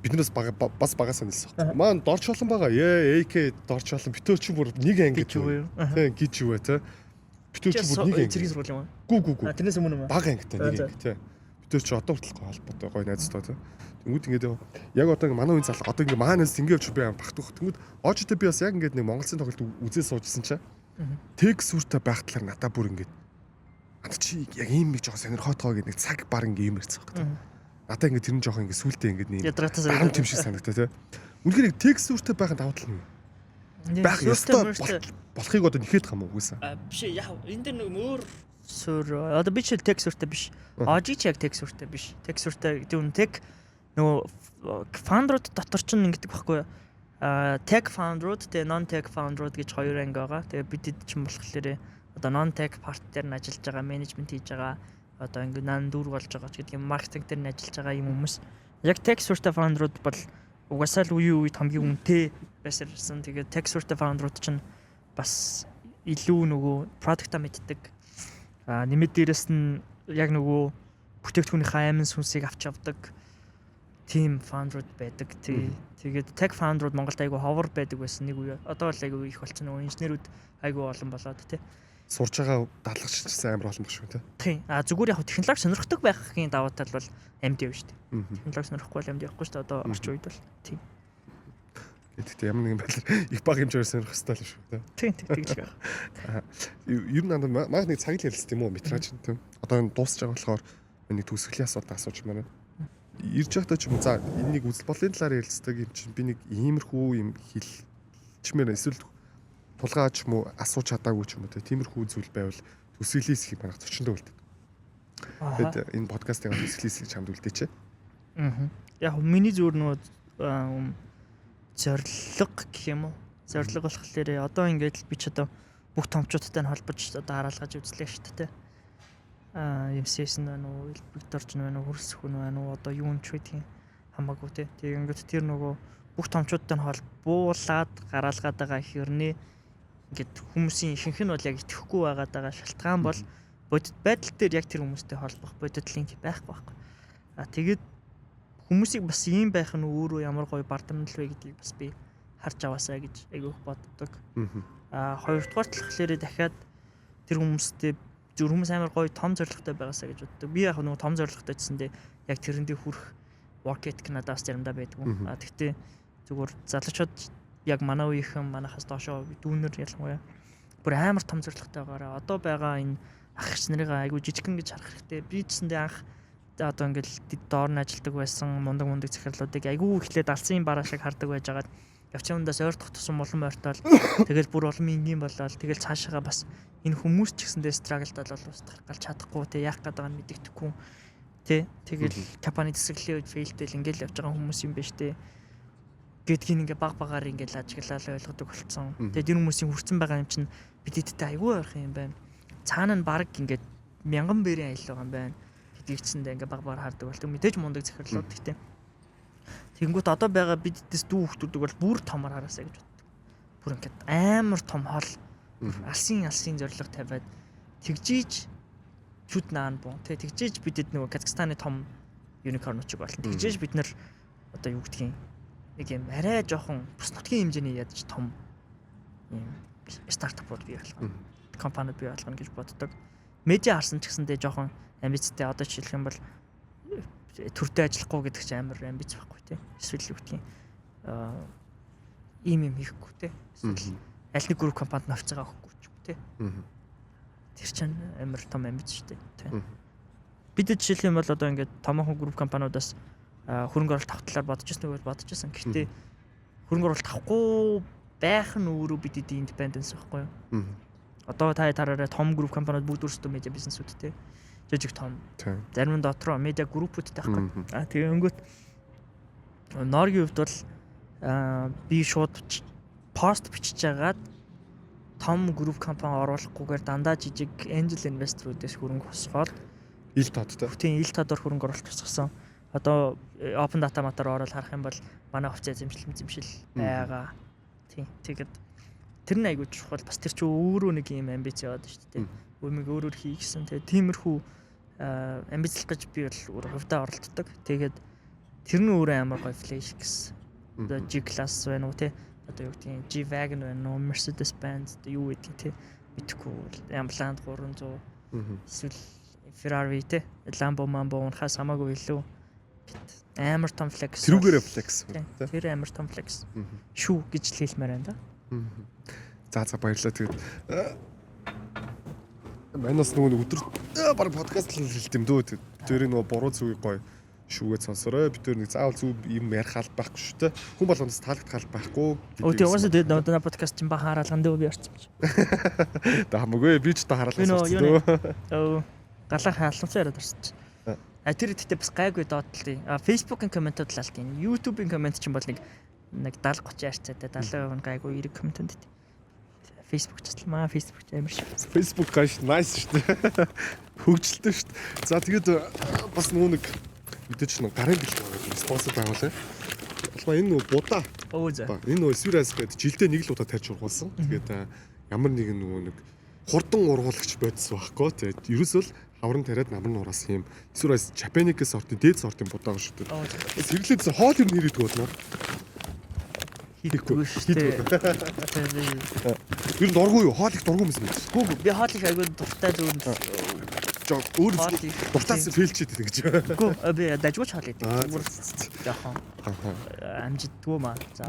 биднээс бас багасаа нэлсэн. Маань дорч олон байгаа. AK дорч олон битөөч бүр нэг анги тий гэж юу вэ тий. Битөөч бүр нэг анги. Зэргийн сургууль юм аа. Гүү. Тэрнээс өмнө юм аа. Баг ангитай нэг анги тий. Битөөч одоо хүртэл холбоотой гоё найзтай тий. Тэнгүүд ингээд яг одоо ингээ манай үн зал одоо ингээ маанаас ингээ явж би багтах. Тэнгүүд оожтой би бас яг ингээд нэг Монголын тоглолт үзээ суужсэн чинь текст сүртэй байх талаар надаа бүр ингээд ад чи яг ийм нэг жоохон сонирхоотгоо гэдэг нэг цаг бар ингээ юм ярьсан баг. Надаа ингээ тэр нь жоохон ингээ сүултээ ингээ нэг дарам тийм шиг санагтаа тий. Үнэхээр яг текст сүртэй байх давуу тал нь байх ёстой болохыг одоо нэхэд хам уу үгүйсэн. Биш яа энэ дэр нэг өөр сүр одоо би ч текст сүртэй биш. Ожи ч яг текст сүртэй биш. Текст сүртэй гэдэг нь тег нөгөө фаундерууд дотор ч ингэдэг байхгүй юу? Tech founder-ууд тэгээ non-tech founder-ууд гэж хоёр анги байгаа. Тэгээ бид чинь болохоор одоо non-tech part дээр нь ажиллаж байгаа, менежмент хийж байгаа, одоо ингэ нандуур болж байгаа ч гэдэг юм маркетинг дээр нь ажиллаж байгаа юм хүмүүс. Яг tech surta founder-ууд бол угаасаа л үе үед хамгийн үнэтэй байсарсан. Тэгээ tech surta founder-ууд чинь бас илүү нөгөө product-а мэддэг. Нэмээд дээрэс нь яг нөгөө бүтээгдэхүүнийхээ айман сүнсийг авч явдаг team founder-ууд байдаг. Тэгээд tech founder-ууд Монголд айгүй ховор байдаг байсан нэг үе. Одоо бол айгүй их болсон нөгөө инженерүүд айгүй олон болоод тий. Сурж байгаа дадлагчсан амар олон багш шүү тий. Тий. Зүгээр яг технологи сонирхдаг байхын давуу тал бол амьд явна шүү дээ. Технологи сонирхгүй бол амьд явахгүй шүү дээ. Одоо орчин үед бол тий. Гэхдээ ямар нэгэн байдлаар их баг хэмжээр сонирх хэрэгтэй л шүү тий. Тий, тэгэл байна. Ер нь маань нэг цаг л ярилцсан юм уу метраж тий. Одоо энэ дуусж байгаа болохоор нэг төгсгөлийн асуудал асууж байна. Ирж байхдаа ч юм уу за энийг үзэл бодлын талаар ярилцдаг юм чинь би нэг иймэрхүү юм хэлчмээр эсвэл тулгаач юм уу асууж чадаагүй ч юм уу тиймэрхүү зүйл байвал төсөглөөс их манайх зочиндөө үлддэг. Тэгэд энэ подкастыг төсөглөөс чамд үлдээч. Яг миний зүгээр нөгөө зорилго гэх юм уу? Зорилго болохоор одоо ингээд би ч одоо бүх томчуудтай нь холбож одоо хараалгаж үзлээ шүү дээ. MCS байна уу, Victorч байна уу, хөрсөх байна уу, одоо юу ч үгүй хамаагүй тий. Тэгээ ингээд тэр нөгөө бүх томчуудтай нь холбуулаад гараалгаад байгаа хэрнээ ингээд хүмүүсийн ихэнх нь бол яг итгэхгүй байгаад байгаа шалтгаан бол бодит байдал дээр яг тэр хүмүүстэй холбох бодит линк байхгүй байхгүй. Тэгээд хүмүүсийг бас ийм байх нь өөрөө ямар гоё бардамнал вэ гэдгийг бас би харж аваасаа гэж айгүйх боддог. Хоёрдугаар талхлаарээ дахиад тэр хүмүүстэй зөв хүмүүс амар гоё том зорилготой байгаасаа гэж боддог. Би яг нөгөө том зорилготой гэсэндээ яг тэрэндээ хүрэх work ethic надад бас заримдаа байдгүй. Тэгтээ зүгээр залуучууд яг манай үеийнхэн манайхаас доошоо дүүнер ялангуяа бүр амар том зорилготой байгаараа одоо байгаа энэ ах эгч нарыг айгүй жижигхэн гэж харах хэрэгтэй. Би гэсэндээ анх одоо ингээл доор нь ажилдаг байсан мундаг захирлуудыг айгүй ихлээд алсын бараа шиг хардаг байжгаад явчаандаас ойртох тусам улам ойртол тэгэл бүр улам энгийн болоод тэгэл цаашаага бас энэ хүмүүс ч гэсэндээ страглдал бол устгах галж чадахгүй те яах гээд байгааг мэддэхгүй те тэгэл компани тэсрэлийн үед фейлтэл ингээл явж байгаа хүмүүс юм биш те гэдгийг ингээ баг ингээл ажиглал ойлгодог болцсон. Тэгээд энэ хүмүүсийн хүрсэн байгаа юм чинь бидэдтэй айгүй ойрхон юм байна. Цаана нь баг ингээд 1000 бэрийн аялал байгаа юм байна. Гэдгийгчсэндээ ингээ баг хардаг болдог. Мэдээж мундаг захирлууд гэхдээ тэгэнгүүт одоо байгаа бидэдээс дүү хүмүүсүүд бол бүр томор хараасаа гэж боддог. Бүр ингээд амар том хол алсын зориг тавиад тэгжиж шүд наан бун. Тэгжиж бидэд нөгөө Казахстаны том юникорнууд бол тэгжиж бид нар одоо юу гэдгийг нэг юм арай жоохон бас нутгийн хэмжээний ядаж том юм стартапууд бий болгоно. Компаниуд бий болгоно гэж боддог. Медиа харсан ч гэсэндээ жоохон амбицтай одоо жишээлх юм бол төртөө ажиллахгүй гэдэг чинь амар амбиц байхгүй тий. Эсвэл юу гэдгийг ийм юм хийхгүй тий. Эсвэл аль нэг групп компанид навцгаа өгөхгүй ч тий. Тэр чинь амар том амбиц шүү дээ тий. Бид жишээлх юм бол одоо ингээд томоохон групп компаниудаас хөрөнгө оруулалт авах талаар бодож ирсэн. Гэхдээ хөрөнгө оруулалт авахгүй байх нь өөрөө бидний индипенденс байхгүй юу? Одоо та тараараа том групп компаниуд бүгд өөрсдөө медиа бизнесүүд те. Жижиг том. Зарим нь дотроо медиа группүүдтэй байхгүй. Тэгээ өнгөт Норгийн хувьд бол би шууд пост бичиж агаад том групп компани оруулахгүйгээр дандаа жижиг angel investor-уудаас хөрөнгө хосгоод ил тодтой. Тийм ил тодор хөрөнгө оруулалт хийсэн. Одоо open data матаар ороод харах юм бол манай хувьцаа зэмшил байгаа. Тийм. Тэгээд тэр нь айгуу чухал. Бас тэр чинь өөрөө нэг юм амбиц яваад шүү дээ. Өмнөг өөрөөр хийгсэн. Тэгээд тиймэрхүү амбицлах гэж би бол хувьдаа оролддог. Тэгээд тэр нь өөрөө амар гоё флэш гэсэн. Одоо G class байна уу те? Одоо юу гэдгийг G wagon байна уу? Mercedes Benz юу гэдэг те? Мэдхгүй. Ambulance 300. Эсвэл Ferrari те? Lambo унахаас хамаагүй илүү амар том флекс. Тэрүүгээрээ флекс. Тэр амар том флекс. Шүү гэж л хэлмээр байна да. За баярлалаа. Тэгээд манайс нөгөө өдөр баг подкаст л хэлт юм дөө. Тэр нөгөө буруу зүг гоё шүүгээд сонсорой. Бид нэг заавал зүг юм ярих аль байхгүй шүү дээ. Хүн болгоноос таалагдах аль байхгүй. Өөдөө уусаа тэгээд нөгөө подкаст чинь бахан хараалган дөө би орсон юм чи. Та хамаагүй би ч та хараалган сонссон. Оо галаа хаалцсан яриад орсон чи. Тэр ихтэй бас гайгүй доотлоо. Facebook-ийн комментууд л алдیں۔ YouTube-ийн коммент чинь бол нэг 70-30 харьцаатай 70% гайгүй 90 комментууд. Facebook ч баслаа. Facebook ч амар шиг. Facebook гайш nice шүү дээ. Хөгжилтэй шүү дээ. За тэгээд бас нөгөө нэг мэдээж нэг гарын бэлэг байгаа спонсор байгуулаа. Болохоо энэ нөгөө будаа. Оо за. Энэ нөгөө Surias гэдэг жилдээ нэг л удаа тарьж ургуулсан. Тэгээд ямар нэгэн нөгөө нэг хурдан ургуулагч байдсан байхгүй. Тэгээд ерөөсөө л хаврын тариад намар нураас юм. Surias Japanese сортын дээд сортын будаа шүү дээ. Сэрлээд хоол юм нэрийдэг болно. Хийхгүй шүү дээ. Ер нь дургүй юу? Хоол их дургүй юм байна. Гүү би хоол их айгүй дуртай зүгээр өөр дуртаас фейлчээд байдаг гэж. Гүү би дажгууч хоол идэг. Яахан. Амжидгүй маа. За.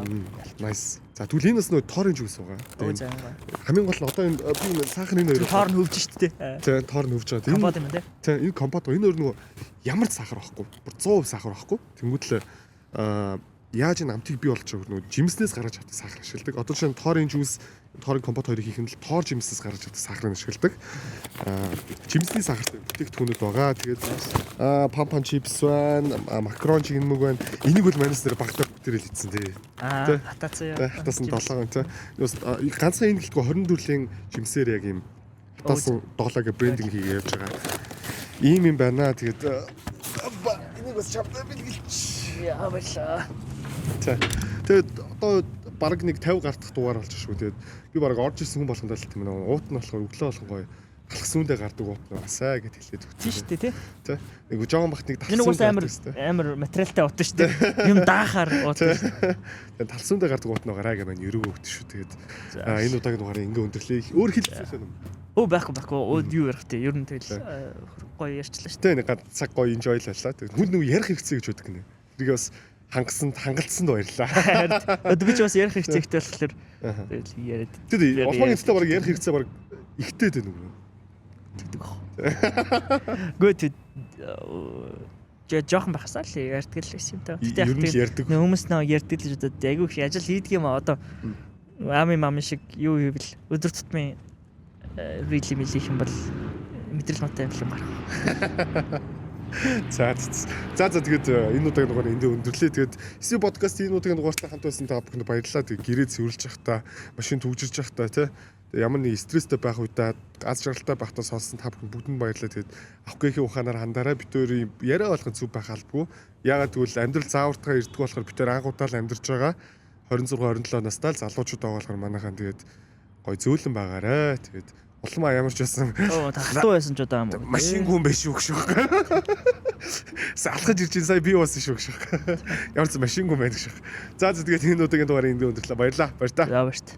Nice. За тэгвэл энэ бас нөө тоорын жуус байгаа. Хамгийн гол нь одоо энэ би сахар энэ хоёр тоор нь хөвж шүү дээ. Тийм тоор нь хөвж байгаа. Компот юм дээ. Тийм энэ компот энэ өөр нөгөө ямар ч сахар байхгүй. Бүр 100% сахар байхгүй. Тэнгүүтлээ яаж энэ амтыг бий болж байгааг нөгөө жимснээс гаргаж авдаг сахар ашигладаг. Одоо жишээ нь тоорын жуус, тоорын компот хоёрыг хийх нь л тоор жимснээс гаргаж авдаг сахарыг ашигладаг. Жимсний сахартай бүтээгдэхүүнүүд байгаа. Тэгээд пампан чипс байна, макарон чигнэмэг байна. Энийг бол манайс дээр багтаа бүтээрэл хийсэн тий. Хатаацсан яа. Хатаасан 7 тий. Ганцхан энэ гэлтгүй 24-лийн жимсээр яг юм хатаасан 7 гэх брендинг хийгээ явж байгаа. Ийм юм байна. Тэгээд энийг бас чамтай бэлгэлч. Яа баярлаа. Тэгээд одоо бараг нэг 50 гардах дугаар болж шүү. Тэгээд би бараг орж ирсэн хүн болгондоо л тийм нэг уут нь болохоор өглөө болгон гоё талхсуундаа гардаг уут нугасаа гэд хэлээд өгч. Тийм шүү дээ тий. Тэ. Нэг жоохон бахт нэг Энэ уус амар материалтай уут шүү дээ. Юм даахаар уут шүү. Тэгээд талхсуундаа гардаг уут нугараа гэж маань ерөг өгч шүү. Тэгээд энэ удаагийн дугаарыг ингээ өндөрлөө. Өөр хэлсэн юм. Оо байхгүй. Юу ярих тий. Ер нь тэгэл гоё ярьчлаа шүү. Тэ нэг цаг гоё enjoy-лалаа. Тэгээд хүн нэг ярих хэрэгцээ гэж боддог гинэ. Тэрийг бас хангалцсанд баярлаа. Одоо би ч бас ярих хэрэгцээтэй болохоор тэгэл яриад. Тэгээд улмаагийн цэцтэй бараг ярих хэрэгцээ бараг ихтэй дээ нүг. Тэгдэг баг. Гүт жоохон байхсаа л ярьдаг л байсан юм та. Ер нь ярьдаг. Хүмүүс нөө ярьдаг л удаад айгүй их ажил хийдэг юм аа одоо мами шиг юу хийвэл өдөр тутмын рили милих юм бол мэдрэл матай юм гарах. За тэгээд энэ удаагийн дугаар энд өндөрлөө. Тэгээд эсвэ подкаст энэ удаагийн дугаартай хамт байсан та бүхэнд баярлалаа. Тэгээд гэрээ цэвэрлж явахдаа, машин түгжирж явахдаа тий. Ямар нэг стресстэй байх үедээ аз жаргалтай байхдаа сонсон та бүхэн бүгдэнд баярлалаа. Тэгээд авкехийн ухаанаар хандаарай. Бид өөрийн яриа болгох зүв байх албагүй. Яагаад гэвэл амьдрал заавартгаа ирдэг болохоор бид тээр анхудаа л амьдарч байгаа. 26 27 настай л залуучууд байгаа болохоор манайхан тэгээд гой зөөлөн байгаарай. Тэгээд улмаа ямар ч байсан тахтуу байсан ч удаа юм уу. Машин гүн биш шүү гэх шиг. Алхаж ирж ин сая би уусан шүү гэх шиг. Ямар ч машин гүн байдаг шиг. За тэгээд энэ удаагийн дугаарыг энд өндөрлөө. Баярлалаа. Баяр та. За баяр та.